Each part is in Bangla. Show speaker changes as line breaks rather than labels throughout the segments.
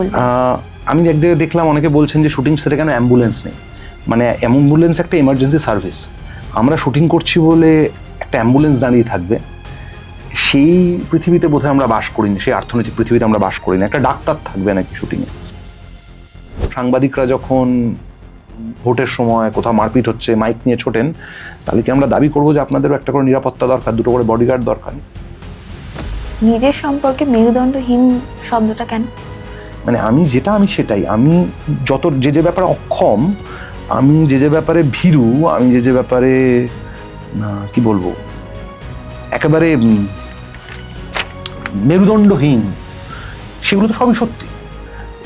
বলবেন?
আমি একদিকে দেখলাম অনেকে বলছেন যে শুটিং সেটে কেন অ্যাম্বুলেন্স নেই, মানে অ্যাম্বুলেন্স একটা এমার্জেন্সি সার্ভিস, আমরা শুটিং করছি বলে একটা অ্যাম্বুলেন্স দাঁড়িয়ে থাকবে, সেই পৃথিবীতে বোধহয় আমরা বাস করিনি, সেই অর্থনৈতিক পৃথিবীতে আমরা বাস করিনি। একটা ডাক্তার থাকবে নাকি শুটিংয়ে? সাংবাদিকরা যখন ভোটের সময় কোথাও মারপিট হচ্ছে মাইক নিয়ে ছোটেন, তাহলে কি আমরা দাবি করবো যে আপনাদেরও একটা করে নিরাপত্তা দরকার, দুটো করে বডিগার্ড দরকার?
নিজের সম্পর্কে মেরুদণ্ডহীন শব্দটা কেন?
মানে আমি সেটাই, আমি যত যে ব্যাপারে অক্ষম, আমি যে ব্যাপারে ভীরু, আমি যে ব্যাপারে কি বলবো একেবারে মেরুদণ্ডহীন, সেগুলো তো সবই সত্যি,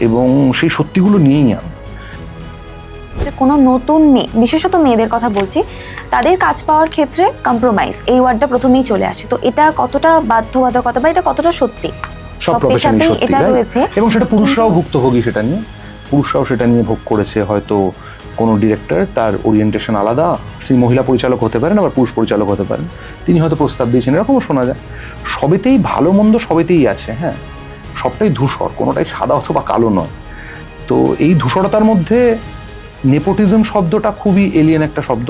এবং সেই সত্যিগুলো নিয়েই আমি।
কোনো নতুন মেয়ে, বিশেষত মেয়েদের কথা বলছি, তাদের কাজ পাওয়ার ক্ষেত্রে কম্প্রোমাইজ এই ওয়ার্ডটা প্রথমেই চলে আসে, তো এটা কতটা বাধ্যবাধকতা বা এটা কতটা সত্যি?
সব প্রফেশনেই সত্যি,
এটা রয়েছে,
এবং সেটা পুরুষরাও ভুক্তভোগী, পুরুষরাও সেটা নিয়ে ভোগ করেছে। হয়তো কোনো ডিরেক্টর, তার ওরিয়েন্টেশন আলাদা, তিনি মহিলা পরিচালক হতে পারেন, আবার পুরুষ পরিচালক হতে পারেন, তিনি হয়তো প্রস্তাব দিয়েছেন, এরকমও শোনা যায়। সবেতেই ভালো মন্দ সবেতেই আছে, হ্যাঁ, সবটাই ধূসর, কোনোটাই সাদা অথবা কালো নয়। তো এই ধূসরতার মধ্যে নেপোটিজম শব্দটা খুবই এলিয়েন একটা শব্দ।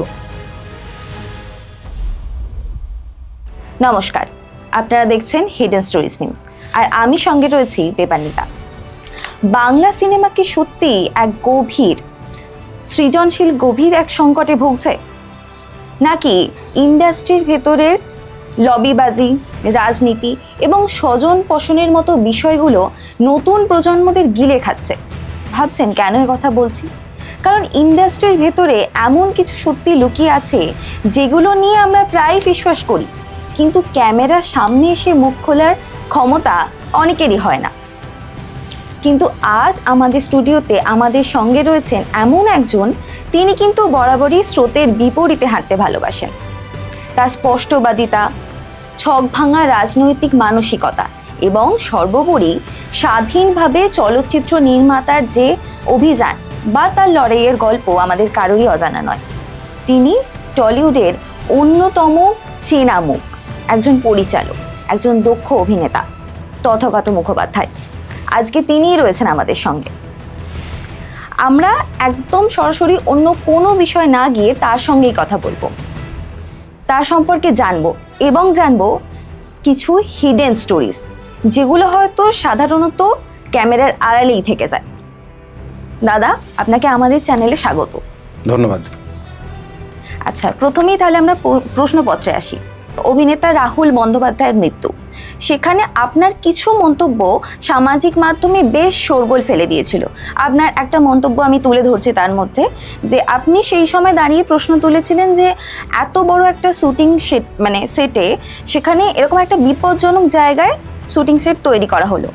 নমস্কার, আপনারা দেখছেন হিডেন স্টোরিজ নিউজ, আর আমি সঙ্গে রয়েছি দেবান্বিতা। বাংলা সিনেমা কি সত্যি এক সৃজনশীল গভীর এক সংকটে ভুগছে, নাকি ইন্ডাস্ট্রির ভেতরের লবিবাজি, রাজনীতি এবং স্বজন পোষণের মতো বিষয়গুলো নতুন প্রজন্মদের গিলে খাচ্ছে? ভাবছেন কেন এ কথা বলছি? কারণ ইন্ডাস্ট্রির ভেতরে এমন কিছু সত্যি লুকিয়ে আছে যেগুলো নিয়ে আমরা প্রায় বিশ্বাস করি, কিন্তু ক্যামেরার সামনে এসে মুখ খোলার ক্ষমতা অনেকেরই হয় না। কিন্তু আজ আমাদের স্টুডিওতে আমাদের সঙ্গে রয়েছেন এমন একজন, তিনি কিন্তু বরাবরই স্রোতের বিপরীতে হাঁটতে ভালোবাসেন। তার স্পষ্টবাদিতা, ছক ভাঙা রাজনৈতিক মানসিকতা এবং সর্বোপরি স্বাধীনভাবে চলচ্চিত্র নির্মাতার যে অভিযান বা তার লড়াইয়ের গল্প আমাদের কারোরই অজানা নয়। তিনি টলিউডের অন্যতম চেনা মুখ, একজন পরিচালক, একজন দক্ষ অভিনেতা, তথাগত মুখোপাধ্যায়। আজকে তিনিই রয়েছেন আমাদের সঙ্গে। আমরা একদম সরাসরি অন্য কোনো বিষয় না গিয়ে তার সঙ্গেই কথা বলবো, তার সম্পর্কে জানবো এবং জানবো কিছু হিডেন স্টোরিজ, যেগুলো হয়তো সাধারণত ক্যামেরার আড়ালেই থেকে যায়। দাদা, আপনাকে আমাদের চ্যানেলে স্বাগত।
ধন্যবাদ।
আচ্ছা, প্রথমেই তাহলে আমরা প্রশ্নপত্রে আসি। অভিনেতা রাহুল বন্দ্যোপাধ্যায়ের মৃত্যু, সেখানে আপনার কিছু মন্তব্য সামাজিক মাধ্যমে বেশ শোরগোল ফেলে দিয়েছিল। আপনার একটা মন্তব্য আমি তুলে ধরছি তার মধ্যে, যে আপনি সেই সময় দাঁড়িয়ে প্রশ্ন তুলেছিলেন যে এত বড় একটা শুটিং সেটে সেখানে এরকম একটা বিপজ্জনক জায়গায় শুটিং সেট তৈরি করা হলো,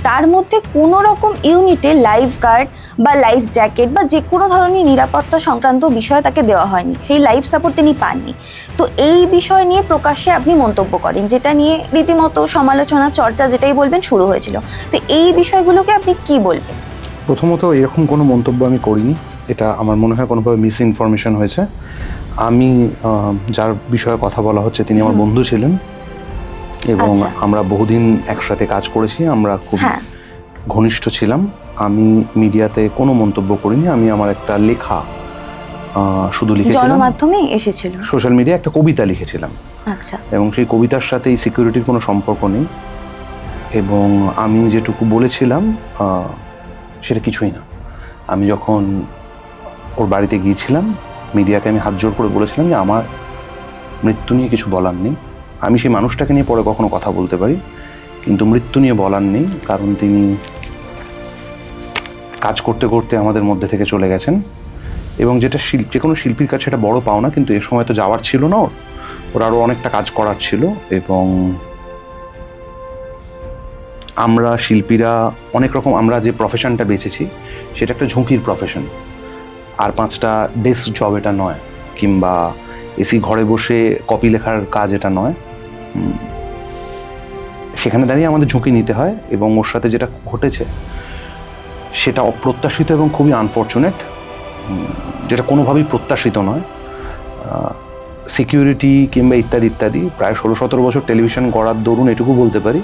তার মধ্যে কোনো রকম ইউনিটে লাইফ গার্ড বা লাইফ জ্যাকেট বা যে কোনো ধরনের নিরাপত্তা সংক্রান্ত বিষয় তাকে দেওয়া হয়নি, সেই লাইফ সাপোর্ট তিনি পাননি। তো এই বিষয় নিয়ে প্রকাশ্যে আপনি মন্তব্য করেন, যেটা নিয়ে রীতিমতো সমালোচনা, চর্চা যেটাই বলবেন শুরু হয়েছিল। তো এই বিষয়গুলোকে আপনি কি বলবেন?
প্রথমত, এরকম কোনো মন্তব্য আমি করিনি, এটা আমার মনে হয় কোনোভাবে মিস ইনফরমেশন হয়েছে। আমি যার বিষয়ে কথা বলা হচ্ছে তিনি আমার বন্ধু ছিলেন, এবং আমরা বহুদিন একসাথে কাজ করেছি, আমরা খুব ঘনিষ্ঠ ছিলাম। আমি মিডিয়াতে কোনো মন্তব্য করিনি, আমি আমার একটা লেখা শুধু লিখেছিলাম,
জনমাধ্যমে এসেছিল,
সোশ্যাল মিডিয়ায় একটা কবিতা লিখেছিলাম।
আচ্ছা।
এবং সেই কবিতার সাথে এই সিকিউরিটির কোনো সম্পর্ক নেই, এবং আমি যেটুকু বলেছিলাম সেটা কিছুই না। আমি যখন ওর বাড়িতে গিয়েছিলাম, মিডিয়াকে আমি হাত জোর করে বলেছিলাম যে আমার মৃত্যু নিয়ে কিছু বলার নেই, আমি সেই মানুষটাকে নিয়ে পরে কখনো কথা বলতে পারি, কিন্তু মৃত্যু নিয়ে বলার নেই, কারণ তিনি কাজ করতে করতে আমাদের মধ্যে থেকে চলে গেছেন। এবং যেটা যে কোনো শিল্পীর কাছে এটা বড় পাওনা, কিন্তু এ সময় তো যাওয়ার ছিল না, ওর আরও অনেকটা কাজ করার ছিল। এবং আমরা শিল্পীরা অনেক রকম, আমরা যে প্রফেশনটা বেছেছি সেটা একটা ঝুঁকির প্রফেশন, আর 5টা ডেস্ক জব এটা নয়, কিংবা এসি ঘরে বসে কপি লেখার কাজ এটা নয়। সেখানে দাঁড়িয়ে আমাদের ঝুঁকি নিতে হয়, এবং ওর সাথে যেটা ঘটেছে সেটা অপ্রত্যাশিত এবং খুবই আনফর্চুনেট, যেটা কোনোভাবেই প্রত্যাশিত নয়। সিকিউরিটি কিংবা ইত্যাদি ইত্যাদি প্রায় 16-17 বছর টেলিভিশন গড়ার দরুন এটুকু বলতে পারি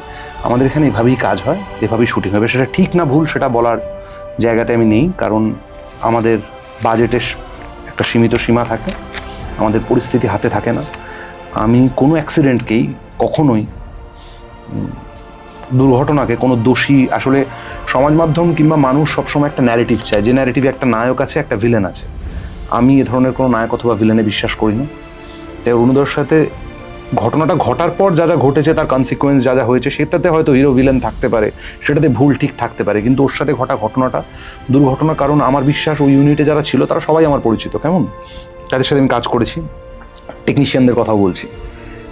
আমাদের এখানে এভাবেই কাজ হয়, এভাবেই শুটিং হবে। সেটা ঠিক না ভুল সেটা বলার জায়গাতে আমি নেই, কারণ আমাদের বাজেটের একটা সীমিত সীমা থাকে, আমাদের পরিস্থিতি হাতে থাকে না। আমি কোনো অ্যাক্সিডেন্টকেই কখনোই, দুর্ঘটনাকে কোনো দোষী, আসলে সমাজ মাধ্যম কিংবা মানুষ সবসময় একটা ন্যারেটিভ চায়, যে ন্যারেটিভে একটা নায়ক আছে একটা ভিলেন আছে। আমি এ ধরনের কোনো নায়ক অথবা ভিলেনে বিশ্বাস করি না। তাই অরুণোদয়ের সাথে ঘটনাটা ঘটার পর যা যা ঘটেছে, তার কনসিকোয়েন্স যা যা হয়েছে, সেটাতে হয়তো হিরো ভিলেন থাকতে পারে, সেটাতে ভুল ঠিক থাকতে পারে, কিন্তু ওর সাথে ঘটা ঘটনাটা দুর্ঘটনা। কারণ আমার বিশ্বাস ওই ইউনিটে যারা ছিল তারা সবাই আমার পরিচিত, কেমন তাদের সাথে আমি কাজ করেছি, টেকনিশিয়ানদের কথাও বলছি।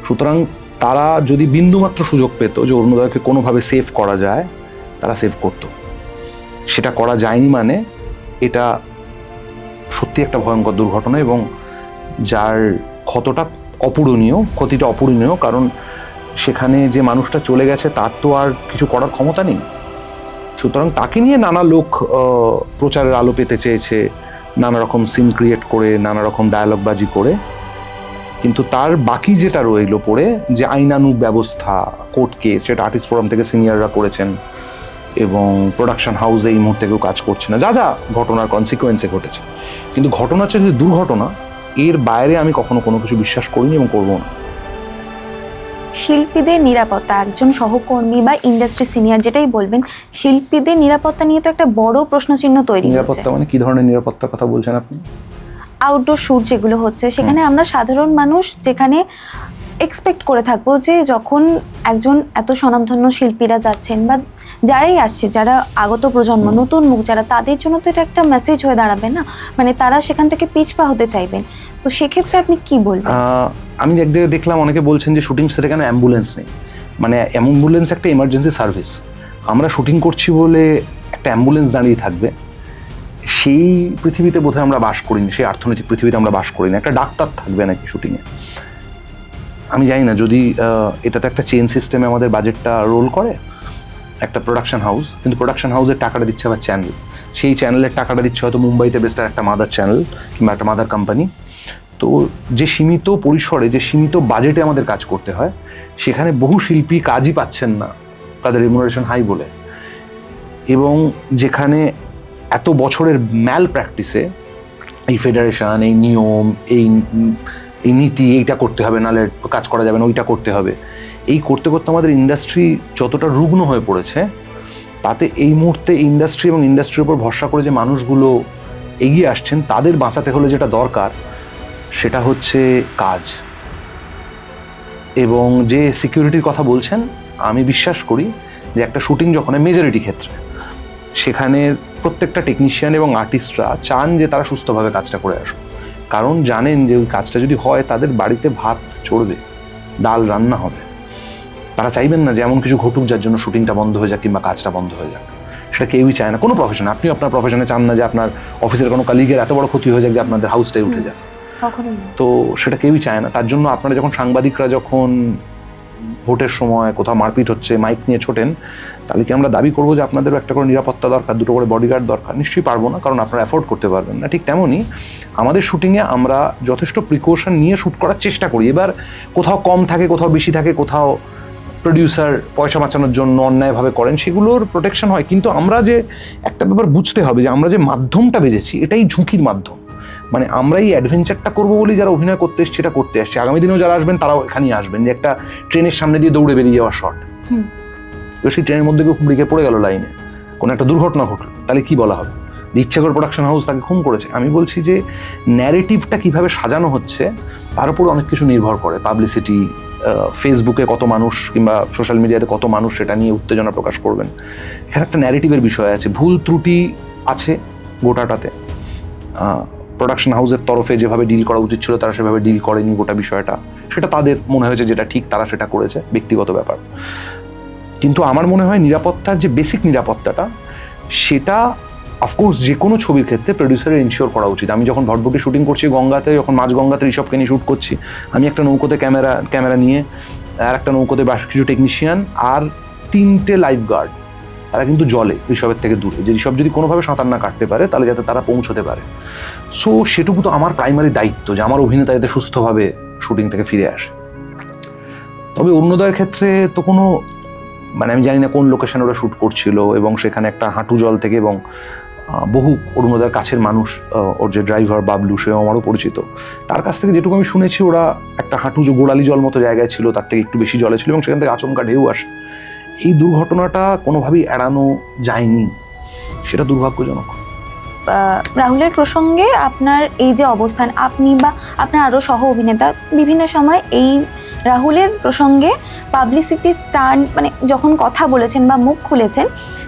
সুতরাং তারা যদি বিন্দুমাত্র সুযোগ পেত যে অরুণোদয়কে কোনোভাবে সেভ করা যায়, তারা সেভ করত। সেটা করা যায়নি মানে এটা সত্যি একটা ভয়ঙ্কর দুর্ঘটনা, এবং যার ক্ষতিটা অপূরণীয়। কারণ সেখানে যে মানুষটা চলে গেছে তার তো আর কিছু করার ক্ষমতা নেই। সুতরাং তাকে নিয়ে নানা লোক প্রচারের আলো পেতে চেয়েছে, নানা রকম সিন ক্রিয়েট করে, নানা রকম ডায়ালগবাজি করে, কিন্তু তার বাকি যেটা রইলো পড়ে, যে আইনানুগ ব্যবস্থা, কোর্ট কেস, সেটা আর্টিস্ট ফোরাম থেকে সিনিয়ররা করেছেন, এবং প্রোডাকশন হাউসে এই মুহূর্তে কেউ কাজ করছে না, যা যা ঘটনার কনসিকোয়েন্সে ঘটেছে। কিন্তু ঘটনা হচ্ছে যে দুর্ঘটনা, এর বাইরে আমি কখনো কোনো কিছু বিশ্বাস করিনি এবং করবো না।
শিল্পীদের নিরাপত্তা, একজন সহকর্মী বা ইন্ডাস্ট্রি সিনিয়র যেটাই বলবেন, শিল্পীদের নিরাপত্তা নিয়ে তো একটা বড় প্রশ্নচিহ্ন তৈরি হচ্ছে।
নিরাপত্তা মানে কি ধরনের নিরাপত্তার কথা বলছেন আপনি?
আউটডোর শুট যেগুলো হচ্ছে, সেখানে আমরা সাধারণ মানুষ যেখানে এক্সপেক্ট করে থাকবো যে যখন একজন এত স্বনামধন্য শিল্পীরা যাচ্ছেন বা যারাই আসছে, যারা আগত প্রজন্ম, নতুন মুখ যারা, তাদের জন্য তো এটা একটা মেসেজ হয়ে দাঁড়াবে না, মানে তারা সেখান থেকে পিছপা হতে চাইবেন। তো সেক্ষেত্রে আপনি কি বলবেন?
আমি একদিকে দেখলাম অনেকে বলছেন যে শুটিং সেটে কেন অ্যাম্বুলেন্স নেই। মানে অ্যাম্বুলেন্স একটা এমার্জেন্সি সার্ভিস, আমরা শুটিং করছি বলে একটা অ্যাম্বুলেন্স দাঁড়িয়ে থাকবে, সেই পৃথিবীতে বোধহয় আমরা বাস করিনি, সেই অর্থনৈতিক পৃথিবীতে আমরা বাস করিনি। একটা ডাক্তার থাকবে নাকি শুটিংয়ে? আমি জানি না, যদি এটাতে একটা চেইন সিস্টেমে আমাদের বাজেটটা রোল করে একটা প্রোডাকশন হাউস, কিন্তু প্রোডাকশন হাউসের টাকাটা দিচ্ছে আবার চ্যানেল, সেই চ্যানেলের টাকাটা দিচ্ছে হয়তো মুম্বাইতে বেস্টার একটা মাদার চ্যানেল কিংবা একটা মাদার কোম্পানি। তো যে সীমিত পরিসরে, যে সীমিত বাজেটে আমাদের কাজ করতে হয়, সেখানে বহু শিল্পী কাজই পাচ্ছেন না তাদের রেমুনারেশন হাই বলে, এবং যেখানে এত বছরের ম্যাল প্র্যাকটিসে এই ফেডারেশন, এই নিয়ম, এই নীতি, এইটা করতে হবে নাহলে কাজ করা যাবে না, ওইটা করতে হবে, এই করতে করতে আমাদের ইন্ডাস্ট্রি যতটা রুগ্ন হয়ে পড়েছে, তাতে এই মুহূর্তে ইন্ডাস্ট্রি এবং ইন্ডাস্ট্রির উপর ভরসা করে যে মানুষগুলো এগিয়ে আসছেন, তাদের বাঁচাতে হলে যেটা দরকার সেটা হচ্ছে কাজ। এবং যে সিকিউরিটির কথা বলছেন, আমি বিশ্বাস করি যে একটা শুটিং যখন মেজরিটি ক্ষেত্রে, সেখানে প্রত্যেকটা টেকনিশিয়ান এবং আর্টিস্টরা চান যে তারা সুস্থভাবে কাজটা করে আসুক, কারণ জানেন যে ওই কাজটা যদি হয় তাদের বাড়িতে ভাত চড়বে, ডাল রান্না হবে। তারা চাইবেন না যে এমন কিছু ঘটুক যার জন্য শুটিংটা বন্ধ হয়ে যাক কিংবা কাজটা বন্ধ হয়ে যাক। সেটা কেউই চায় না, কোনো প্রফেশনে। আপনি আপনার প্রফেশনে চান না যে আপনার অফিসের কোনো কলিগের এত বড় ক্ষতি হয়ে যাক যে আপনাদের হাউসটাই উঠে যাক, তো সেটা কেউই চায় না। তার জন্য আপনারা যখন সাংবাদিকরা যখন ভোটের সময় কোথাও মারপিট হচ্ছে মাইক নিয়ে ছোটেন, তাহলে কি আমরা দাবি করবো যে আপনাদেরও একটা করে নিরাপত্তা দরকার, দুটো করে বডিগার্ড দরকার? নিশ্চয়ই পারবো না, কারণ আপনারা অ্যাফোর্ড করতে পারবেন না। ঠিক তেমনই আমাদের শুটিংয়ে আমরা যথেষ্ট প্রিকশন নিয়ে শ্যুট করার চেষ্টা করি। এবার কোথাও কম থাকে, কোথাও বেশি থাকে, কোথাও প্রডিউসার পয়সা বাঁচানোর জন্য অন্যায়ভাবে করেন, সেগুলোর প্রোটেকশন হয়। কিন্তু আমরা যে একটা ব্যাপার বুঝতে হবে যে আমরা যে মাধ্যমটা বেজেছি এটাই ঝুঁকির মাধ্যম। মানে আমরা এই অ্যাডভেঞ্চারটা করবো বলে যারা অভিনয় করতে এসছে এটা করতে আসছে, আগামী দিনেও যারা আসবেন তারাও এখানেই আসবেন, যে একটা ট্রেনের সামনে দিয়ে দৌড়ে বেরিয়ে যাওয়ার শট, এবার সেই ট্রেনের মধ্যে কেউ ব্রেকে পড়ে গেল লাইনে, কোনো একটা দুর্ঘটনা ঘটলো, তাহলে কি বলা হবে? যে ইচ্ছে করে প্রোডাকশন হাউস তাকে খুন করেছে? আমি বলছি যে ন্যারেটিভটা কিভাবে সাজানো হচ্ছে তার উপর অনেক কিছু নির্ভর করে। পাবলিসিটি, ফেসবুকে কত মানুষ কিংবা সোশ্যাল মিডিয়াতে কত মানুষ সেটা নিয়ে উত্তেজনা প্রকাশ করবেন, এখানে একটা ন্যারেটিভের বিষয় আছে, ভুল ত্রুটি আছে গোটাটাতে। প্রোডাকশন হাউসের তরফে যেভাবে ডিল করা উচিত ছিল তারা সেভাবে ডিল করেনি গোটা বিষয়টা, সেটা তাদের মনে হয়েছে যেটা ঠিক তারা সেটা করেছে, ব্যক্তিগত ব্যাপার। কিন্তু আমার মনে হয় নিরাপত্তার যে বেসিক নিরাপত্তাটা, সেটা অফকোর্স যে কোনো ছবির ক্ষেত্রে প্রডিউসারের ইনশিওর করা উচিত। আমি যখন ভটভটি শুটিং করছি গঙ্গাতে, যখন মাঝ গঙ্গাতে ঋষভকে নিয়ে শ্যুট করছি, আমি একটা নৌকোতে ক্যামেরা নিয়ে, আর একটা নৌকোতে বেশ কিছু টেকনিশিয়ান আর 3টে লাইফ গার্ড, তারা কিন্তু জলে ঋষভের থেকে দূরে, যে ঋষভ যদি কোনোভাবে সাঁতার না কাটতে পারে তাহলে যাতে তারা পৌঁছতে পারে। সো সেটুকু তো আমার প্রাইমারি দায়িত্ব যে আমার অভিনেতা যাতে সুস্থভাবে শুটিং থেকে ফিরে আসে। তবে অরুণোদয়ের ক্ষেত্রে তো কোনো মানে আমি জানি না কোন লোকেশনে ওরা শ্যুট করছিল, এবং সেখানে একটা হাঁটু জল থেকে, এবং বহু অরুণোদয়ের কাছের মানুষ, ওর যে ড্রাইভার বাবলু, সেও আমারও পরিচিত, তার কাছ থেকে যেটুকু আমি শুনেছি ওরা একটা হাঁটু গোড়ালি জল মতো জায়গায় ছিল, তার থেকে একটু বেশি জলে ছিল, এবং সেখান থেকে আচমকা ঢেউ আসে। এই দুর্ঘটনাটা কোনোভাবেই এড়ানো যায়নি, সেটা দুর্ভাগ্যজনক।
রাহুলের প্রসঙ্গে আপনার এই যে অবস্থান, আপনি বা আপনার আরও সহ অভিনেতা বিভিন্ন সময় এই রাহুলের প্রসঙ্গে পাবলিসিটি স্টান্ট মানে যখন কথা বলেছেন বা মুখ খুলেছেন,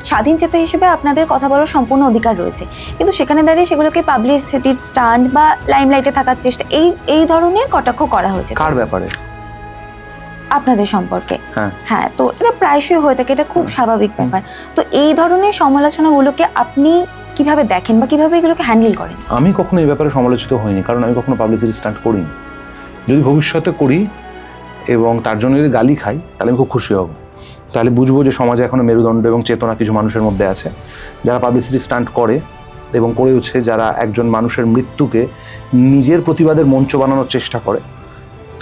স্বাধীন চেতা হিসেবে আপনাদের কথা বলার সম্পূর্ণ অধিকার রয়েছে, কিন্তু সেখানে দাঁড়িয়ে সেগুলোকে পাবলিসিটির স্টান্ট বা লাইমলাইটে থাকার চেষ্টা, এই ধরনের কটাক্ষ করা হয়েছে।
কার ব্যাপারে?
আপনাদের সম্পর্কে।
হ্যাঁ,
হ্যাঁ, তো এটা প্রায়শই হয়ে থাকে, এটা খুব স্বাভাবিক ব্যাপার। তো এই ধরনের সমালোচনাগুলোকে আপনি কিভাবে দেখেন বা কিভাবে এগুলোকে হ্যান্ডেল করেন?
আমি কখনো এই ব্যাপারে সমালোচিত হইনি, কারণ আমি কখনো পাবলিসিটি স্টান্ট করিনি। যদি ভবিষ্যতে করি এবং তার জন্য যদি গালি খাই, তাহলে আমি খুব খুশি হব। তাহলে বুঝবো যে সমাজে এখনো মেরুদণ্ড এবং চেতনা কিছু মানুষের মধ্যে আছে, যারা পাবলিসিটি স্টান্ট করে এবং করেওছে, যারা একজন মানুষের মৃত্যুকে নিজের প্রতিবাদের মঞ্চ বানানোর চেষ্টা করে,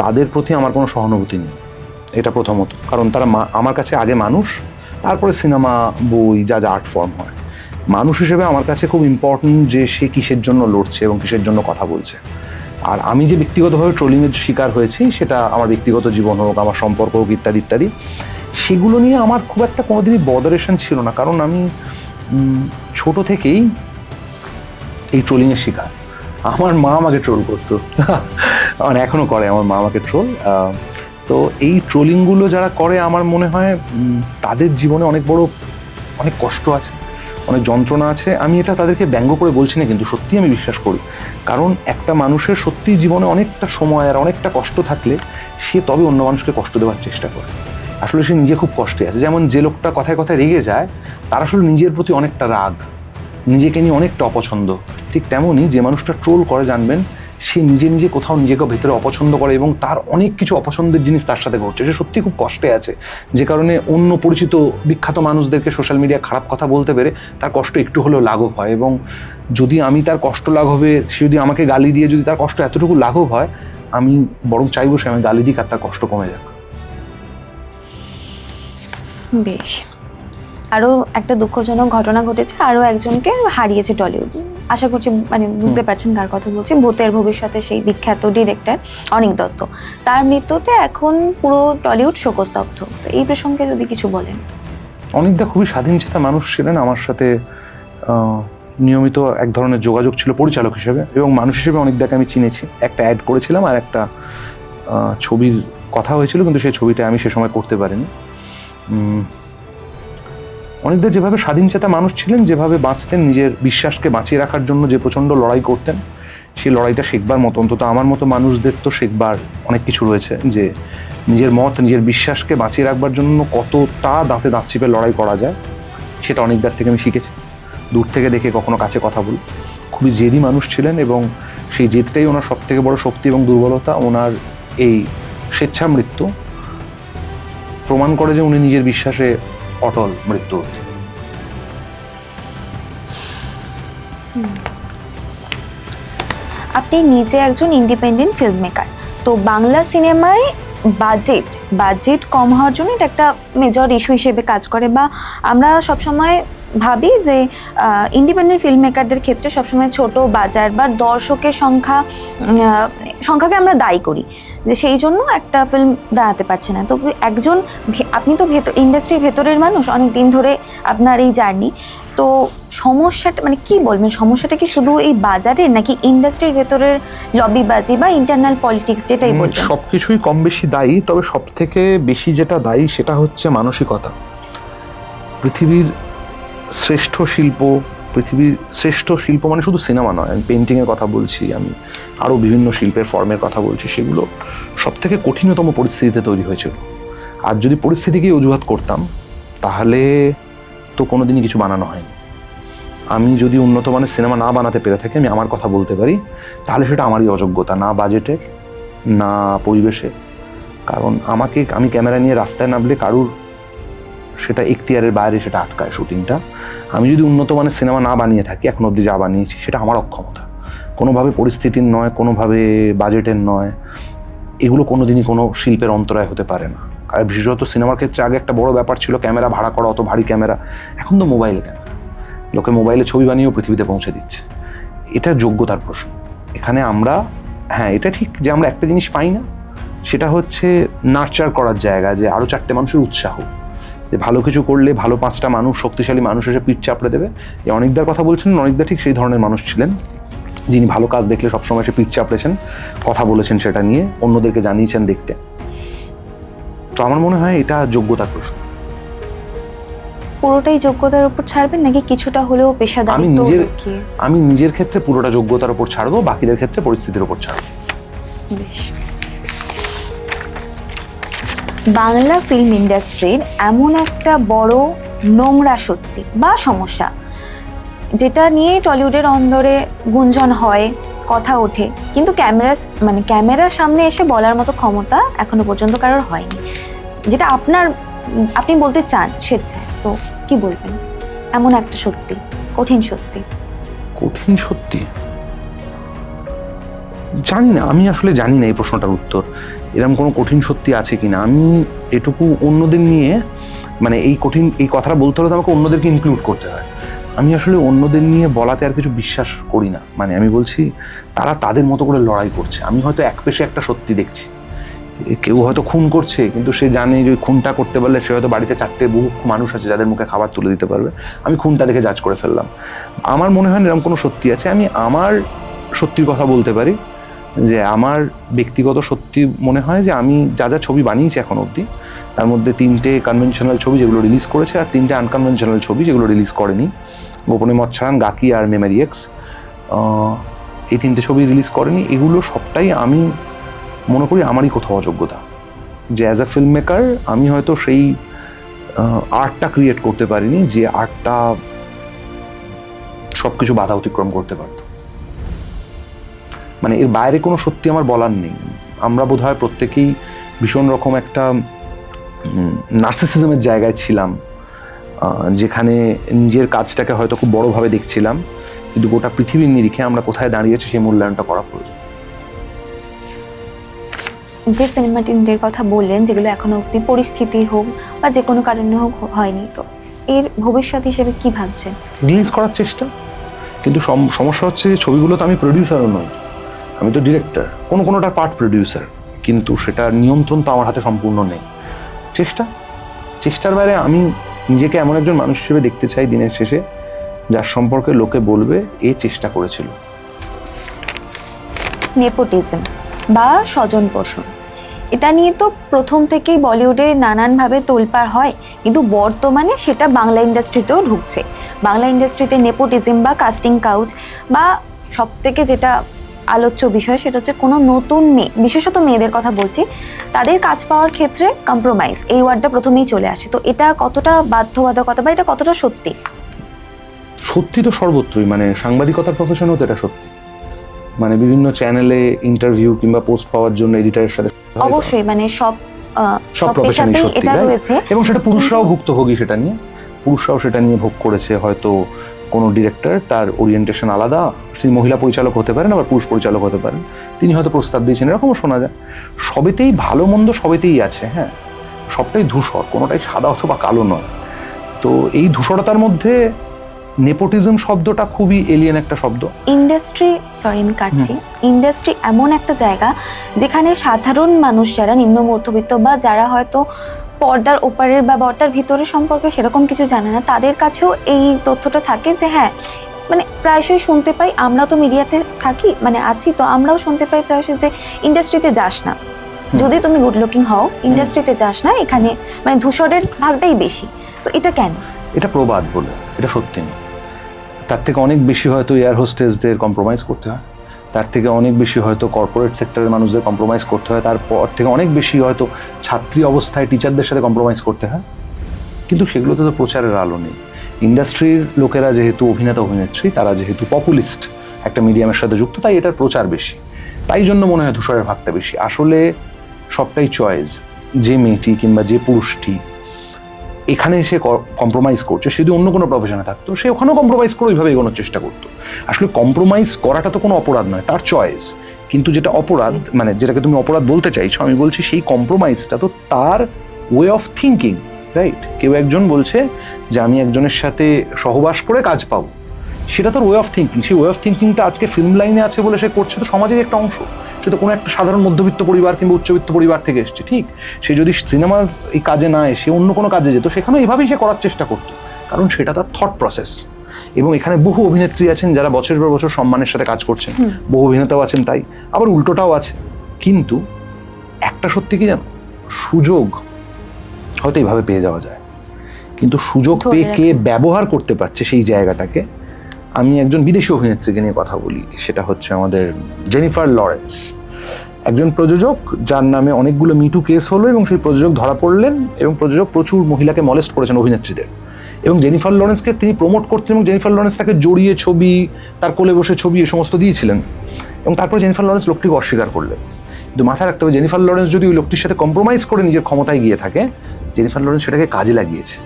তাদের প্রতি আমার কোনো সহানুভূতি নেই। এটা প্রথমত, কারণ তারা আমার কাছে আগে মানুষ, তারপরে সিনেমা, বই, যা যা আর্ট ফর্ম হয়। মানুষ হিসেবে আমার কাছে খুব ইম্পর্টেন্ট যে সে কিসের জন্য লড়ছে এবং কিসের জন্য কথা বলছে। আর আমি যে ব্যক্তিগতভাবে ট্রোলিংয়ের শিকার হয়েছি, সেটা আমার ব্যক্তিগত জীবন হোক, আমার সম্পর্ক হোক, ইত্যাদি ইত্যাদি, সেগুলো নিয়ে আমার খুব একটা কোনোদিনই বদারেশন ছিল না, কারণ আমি ছোট থেকেই এই ট্রোলিংয়ের শিকার। আমার মা আমাকে ট্রোল করতো, মানে এখনও করে, আমার মা আমাকে ট্রোল। তো এই ট্রোলিংগুলো যারা করে, আমার মনে হয় তাদের জীবনে অনেক কষ্ট আছে, অনেক যন্ত্রণা আছে। আমি এটা তাদেরকে ব্যঙ্গ করে বলছি না, কিন্তু সত্যি আমি বিশ্বাস করি, কারণ একটা মানুষের সত্যি জীবনে অনেকটা সময় আর অনেকটা কষ্ট থাকলে সে তবে অন্য মানুষকে কষ্ট দেওয়ার চেষ্টা করে। আসলে সে নিজে খুব কষ্টে আছে। যেমন যে লোকটা কথায় কথায় রেগে যায়, তার আসলে নিজের প্রতি অনেকটা রাগ, নিজেকে নিয়ে অনেকটা অপছন্দ। ঠিক তেমনই যে মানুষটা ট্রোল করে, জানবেন সে নিজে কোথাও নিজেকে ভেতরে অপছন্দ করে, এবং তার অনেক কিছু অপছন্দের জিনিস তার সাথে ঘটছে, সে সত্যি খুব কষ্টে আছে, যে কারণে অন্য পরিচিত বিখ্যাত মানুষদেরকে সোশ্যাল মিডিয়া খারাপ কথা বলতে পেরে তার কষ্ট একটু হলেও লাঘব হয়। এবং যদি আমি তার কষ্ট লাঘবে, সে যদি আমাকে গালি দিয়ে যদি তার কষ্ট এতটুকু লাঘব হয়, আমি বরং চাইবো সে আমি গালি দিক আর তার কষ্ট কমে যাক।
বেশ, আরও একটা দুঃখজনক ঘটনা ঘটেছে, আরও একজনকে হারিয়েছে টলিউড। আশা করছি মানে বুঝতে পারছেন কার কথা বলছি। ভূতের ভবিষ্যতে সেই বিখ্যাত ডিরেক্টর অনিক দত্ত, তার মৃত্যুতে এখন পুরো টলিউড শোকস্তব্ধ। তো এই প্রসঙ্গে যদি কিছু বলেন।
অনিকদা খুবই স্বাধীনচেতা মানুষ ছিলেন, আমার সাথে নিয়মিত এক ধরনের যোগাযোগ ছিল পরিচালক হিসেবে, এবং মানুষ হিসেবে অনিকদাকে আমি চিনেছি। একটা অ্যাড করেছিলাম আর একটা ছবির কথা হয়েছিল, কিন্তু সেই ছবিটা আমি সে সময় করতে পারিনি। অনিকদা যেভাবে স্বাধীনচেতা মানুষ ছিলেন, যেভাবে বাঁচতেন, নিজের বিশ্বাসকে বাঁচিয়ে রাখার জন্য যে প্রচণ্ড লড়াই করতেন, সেই লড়াইটা শেখবার মতো, অন্তত আমার মতো মানুষদের তো শেখবার অনেক কিছু রয়েছে, যে নিজের মত, নিজের বিশ্বাসকে বাঁচিয়ে রাখবার জন্য কতটা দাঁতে দাঁত চিপে লড়াই করা যায়, সেটা অনিকদার থেকে আমি শিখেছি। দূর থেকে দেখে, কখনো কাছে কথা বলি। খুবই জেদি মানুষ ছিলেন, এবং সেই জেদটাই ওনার সব থেকে বড় শক্তি এবং দুর্বলতা। ওনার এই স্বেচ্ছামৃত্যু প্রমাণ করে যে উনি নিজের বিশ্বাসে অটল মৃত্যু অবধি।
আপনি নিজে একজন ইন্ডিপেন্ডেন্ট ফিল্ম মেকার, তো বাংলা সিনেমায় বাজেট কম হওয়ার জন্য এটা একটা মেজর ইস্যু হিসেবে কাজ করে, বা আমরা সবসময় ভাবি যে ইন্ডিপেন্ডেন্ট ফিল্ম মেকারদের ক্ষেত্রে সবসময় ছোট বাজার বা দর্শকের সংখ্যাকে আমরা দায়ী করি, যে সেই জন্য একটা ফিল্ম দাঁড়াতে পারছে না। তো আপনি তো ইন্ডাস্ট্রির ভেতরের মানুষ, অনেক দিন ধরে আপনার এই জার্নি, তো সমস্যাটা মানে কি বলবেন, সমস্যাটা কি শুধু এই বাজারের, নাকি ইন্ডাস্ট্রির ভেতরের লবিবাজি বা ইন্টারনাল পলিটিক্স, যেটাই বলবেন?
সবকিছুই কম বেশি দায়ী, তবে সব থেকে বেশি যেটা দায়ী সেটা হচ্ছে মানসিকতা। পৃথিবীর শ্রেষ্ঠ শিল্প মানে শুধু সিনেমা নয়, আমি পেন্টিংয়ের কথা বলছি, আমি আরও বিভিন্ন শিল্পের ফর্মের কথা বলছি, সেগুলো সব থেকে কঠিনতম পরিস্থিতিতে তৈরি হয়েছিল। আর যদি পরিস্থিতিকেই অজুহাত করতাম, তাহলে তো কোনোদিনই কিছু বানানো হয়নি। আমি যদি উন্নত মানের সিনেমা না বানাতে পেরে থাকি, আমি আমার কথা বলতে পারি, তাহলে সেটা আমারই অযোগ্যতা, না বাজেটের, না পরিবেশে। কারণ আমি ক্যামেরা নিয়ে রাস্তায় নামলে কারুর সেটা এখতিয়ারের বাইরে সেটা আটকায় শুটিংটা। আমি যদি উন্নত মানের সিনেমা না বানিয়ে থাকি, এখন অবধি যা বানিয়েছি, সেটা আমার অক্ষমতা, কোনোভাবে পরিস্থিতির নয়, কোনোভাবে বাজেটের নয়। এগুলো কোনোদিনই কোনো শিল্পের অন্তরায় হতে পারে না। আর বিশেষত সিনেমার ক্ষেত্রে আগে একটা বড় ব্যাপার ছিল ক্যামেরা ভাড়া করা, অত ভারী ক্যামেরা। এখন তো মোবাইলে ক্যামেরা, লোকে মোবাইলে ছবি বানিয়েও পৃথিবীতে পৌঁছে দিচ্ছে। এটা যোগ্যতার প্রশ্ন। এখানে আমরা, হ্যাঁ এটা ঠিক যে আমরা একটা জিনিস পাই না, সেটা হচ্ছে নার্চার করার জায়গা, যে আরও 4টে মানুষের উৎসাহ, যে ভালো কিছু করলে ভালো 5টা মানুষ, শক্তিশালী মানুষ এসে পিঠ চাপড়ে দেবে। এই অনিকদার কথা বলছেন, অনিকদা ঠিক সেই ধরনের মানুষ ছিলেন, যিনি ভালো কাজ দেখলে সবসময় এসে পিঠ চাপড়েছেন, কথা বলেছেন সেটা নিয়ে, অন্যদেরকে জানিয়েছেন দেখতে। তো আমার মনে হয় এটা যোগ্যতার প্রশ্ন।
পুরোটাই যোগ্যতার উপর ছাড়বেন নাকি কিছুটা হলেও পেশাদারিত্ব দেখিয়ে?
আমি নিজের ক্ষেত্রে পুরোটা যোগ্যতার উপর ছাড়বো, বাকিদের ক্ষেত্রে পরিস্থিতির উপর ছাড়বো।
বেশ। বাংলা ফিল্ম ইন্ডাস্ট্রির এমন একটা বড় নোংরা সত্যি বা সমস্যা, যেটা নিয়ে টলিউডের অন্দরে গুঞ্জন হয়, কথা ওঠে, কিন্তু ক্যামেরার সামনে এসে বলার মতো ক্ষমতা এখনো পর্যন্ত কারোর হয়নি, যেটা আপনি বলতে চান স্বেচ্ছায়, তো কি বলবেন? এমন একটা সত্যি, কঠিন সত্যি।
কঠিন সত্যি জানি না, আমি আসলে জানি না এই প্রশ্নটার উত্তর। এরকম কোনো কঠিন সত্যি আছে কিনা। আমি এটুকু অন্যদের নিয়ে, মানে এই কথাটা বলতে হলে তো আমাকে অন্যদেরকে ইনক্লুড করতে হয়। আমি আসলে অন্যদের নিয়ে বলাতে আর কিছু বিশ্বাস করি না। মানে আমি বলছি তারা তাদের মতো করে লড়াই করছে, আমি হয়তো এক পেশে একটা সত্যি দেখছি। কেউ হয়তো খুন করছে, কিন্তু সে জানে যে ওই খুনটা করতে পারলে সে হয়তো বাড়িতে 4টে বহু মানুষ আছে যাদের মুখে খাবার তুলে দিতে পারবে। আমি খুনটা দেখে জাজ করে ফেললাম। আমার মনে হয় এরকম কোনো সত্যি আছে। আমি আমার সত্যির কথা বলতে পারি, যে আমার ব্যক্তিগত সত্যি মনে হয় যে আমি যা যা ছবি বানিয়েছি এখন অবধি, তার মধ্যে 3টে কনভেনশনাল ছবি যেগুলো রিলিজ করেছে, আর 3টে আনকনভেনশনাল ছবি যেগুলো রিলিজ করেনি, গোপনে মদ ছাড়ান, গাকি আর মেমারি এক্স, এই 3টে ছবি রিলিজ করেনি। এগুলো সবটাই আমি মনে করি আমারই কোথাও অযোগ্যতা, যে অ্যাজ আ ফিল্ম মেকার আমি হয়তো সেই আর্টটা ক্রিয়েট করতে পারিনি, যে আর্টটা সব কিছু বাধা অতিক্রম করতে পারত। মানে এর বাইরে কোনো সত্যি আমার বলার নেই। আমরা বোধহয় প্রত্যেকেই ভীষণ রকম একটা নার্সিসিজমের জায়গায় ছিলাম, যেখানে নিজের কাজটাকে হয়তো খুব বড়োভাবে দেখছিলাম, কিন্তু গোটা পৃথিবীর নিরিখে আমরা কোথায় দাঁড়িয়েছি সেই মূল্যায়নটা করা প্রয়োজন।
যে সিনেমাটির কথা বললেন, যেগুলো এখনো অব্দি পরিস্থিতি হোক বা যে কোনো কারণে হোক হয়নি, তো এর ভবিষ্যৎ হিসেবে কি ভাবছেন?
রিলিজ করার চেষ্টা, কিন্তু সমস্যা হচ্ছে যে ছবিগুলো তো আমি প্রডিউসারও নই, আমি তো ডিরেক্টর, কোনোটার পার্ট প্রডিউসার, কিন্তু সেটার নিয়ন্ত্রণ তো আমার হাতে সম্পূর্ণ নেই। চেষ্টার বাইরে আমি নিজেকে এমন একজন মানুষ হিসেবে দেখতে চাই দিনের শেষে, যার সম্পর্কে লোকে বলবে এ চেষ্টা করেছিল।
নেপোটিজম বা স্বজন পোষণ, এটা নিয়ে তো প্রথম থেকেই বলিউডে নানানভাবে তোলপাড় হয়, কিন্তু বর্তমানে সেটা বাংলা ইন্ডাস্ট্রিতেও ঢুকছে। বাংলা ইন্ডাস্ট্রিতে নেপোটিজম বা কাস্টিং কাউচ, বা সব থেকে যেটা আলোচ্য বিষয় সেটা হচ্ছে কোনো নতুন মেয়ে, বিশেষত মেয়েদের কথা বলছি, তাদের কাজ পাওয়ার ক্ষেত্রে কম্প্রোমাইজ, এই ওয়ার্ডটা প্রথমেই চলে আসে। তো এটা কতটা বাধ্যবাধকতা বা এটা কতটা সত্যি?
সত্যি তো সর্বত্রই, মানে সাংবাদিকতার প্রফেশনেও তো এটা সত্যি। মানে বিভিন্ন চ্যানেলে ইন্টারভিউ কিংবা পোস্ট পাওয়ার জন্য এডিটরের সাথে
অবশ্যই, মানে সব
প্রফেশনেই সত্যি,
এটা রয়েছে।
এবং সেটা পুরুষরাও ভুক্তভোগী, পুরুষরাও সেটা নিয়ে ভোগ করেছে। হয়তো কোনো ডিরেক্টর, তার ওরিয়েন্টেশন আলাদা, তিনি মহিলা পরিচালক হতে পারেন, আবার পুরুষ পরিচালক হতে পারেন, তিনি হয়তো প্রস্তাব দিয়েছেন, এরকমও শোনা যায়। সবেতেই ভালো মন্দ সবেতেই আছে, হ্যাঁ, সবটাই ধূসর, কোনোটাই সাদা অথবা কালো নয়। তো এই ধূসরতার মধ্যে নেপোটিজম শব্দটা খুবই এলিয়েন একটা শব্দ।
ইন্ডাস্ট্রি এমন একটা জায়গা যেখানে সাধারণ মানুষ, যারা নিম্ন মধ্যবিত্ত বা যারা হয়তো পর্দার ওপারের বা পর্দার ভিতরের সম্পর্কে সেরকম কিছু জানে না, তাদের কাছেও এই তথ্যটা থাকে যে হ্যাঁ, মানে প্রায়শই শুনতে পাই, আমরা তো মিডিয়াতে থাকি, মানে আছি, তো আমরাও শুনতে পাই প্রায়শই যে ইন্ডাস্ট্রিতে যাস না, যদি তুমি গুড লুকিং হও ইন্ডাস্ট্রিতে যাস না, এখানে মানে ধূসরের ভাগটাই বেশি। তো এটা কেন?
এটা প্রবাদ বলে, এটা সত্যি না। তার থেকে অনেক বেশি হয়তো এয়ার হোস্টেসদের কম্প্রোমাইজ করতে হয়, তার থেকে অনেক বেশি হয়তো কর্পোরেট সেক্টরের মানুষদের কম্প্রোমাইজ করতে হয়, তারপর থেকে অনেক বেশি হয়তো ছাত্রী অবস্থায় টিচারদের সাথে কম্প্রোমাইজ করতে হয়, কিন্তু সেগুলোতে তো প্রচারের আলো নেই। ইন্ডাস্ট্রির লোকেরা যেহেতু অভিনেতা অভিনেত্রী, তারা যেহেতু পপুলিস্ট একটা মিডিয়ামের সাথে যুক্ত, তাই এটার প্রচার বেশি, তাই জন্য মনে হয় ধূসরের ভাগটা বেশি। আসলে সবটাই চয়েস। যে মেয়েটি কিংবা যে পুরুষটি এখানে এসে কম্প্রোমাইজ করছে, সে যদি অন্য কোনো প্রফেশনে থাকতো, সে ওখানেও কম্প্রোমাইজ করে ওইভাবে এগোনোর চেষ্টা করতো। আসলে কম্প্রোমাইজ করাটা তো কোনো অপরাধ নয়, তার চয়েস। কিন্তু যেটা অপরাধ, মানে যেটাকে তুমি অপরাধ বলতে চাইছো, আমি বলছি সেই কম্প্রোমাইজটা তো তার ওয়ে অফ থিঙ্কিং, রাইট? কেউ একজন বলছে যে আমি একজনের সাথে সহবাস করে কাজ পাবো, সেটা তোর ওয়ে অফ থিঙ্কিং। সেই ওয়ে অফ থিঙ্কিংটা আজকে ফিল্ম লাইনে আছে বলে সে করছে, তো সমাজের একটা অংশ। সে তো কোনো একটা সাধারণ মধ্যবিত্ত পরিবার কিংবা উচ্চবিত্ত পরিবার থেকে এসছে, ঠিক? সে যদি সিনেমার এই কাজে না এসে অন্য কোনো কাজে যেত, সেখানেও এভাবেই সে করার চেষ্টা করতো, কারণ সেটা তার থট প্রসেস। এবং এখানে বহু অভিনেত্রী আছেন যারা বছরের পর বছর সম্মানের সাথে কাজ করছেন, বহু অভিনেতাও আছেন তাই, আবার উল্টোটাও আছে। কিন্তু একটা সত্যি কি জানো, সুযোগ হয়তো এইভাবে পেয়ে যাওয়া যায়, কিন্তু সুযোগ পেয়ে কে ব্যবহার করতে পারছে সেই জায়গাটাকে। আমি একজন বিদেশি অভিনেত্রীকে নিয়ে কথা বলি, সেটা হচ্ছে আমাদের জেনিফার লরেন্স, একজন প্রযোজক যার নামে অনেকগুলো মিটু কেস হলো এবং সেই প্রযোজক ধরা পড়লেন এবং প্রযোজক প্রচুর মহিলাকে মলেস্ট করেছেন, অভিনেত্রীদের। এবং জেনিফার লরেন্সকে তিনি প্রমোট করতেন এবং জেনিফার লরেন্স তাকে জড়িয়ে ছবি, তার কোলে বসে ছবি, এ সমস্ত দিয়েছিলেন। এবং তারপরে জেনিফার লরেন্স লোকটিকে অস্বীকার করলেন। কিন্তু মাথায় রাখতে হবে, জেনিফার লরেন্স যদি ওই লোকটির সাথে কম্প্রোমাইজ করে নিজের ক্ষমতায় গিয়ে থাকে, জেনিফার লরেন্স সেটাকে কাজে লাগিয়েছে।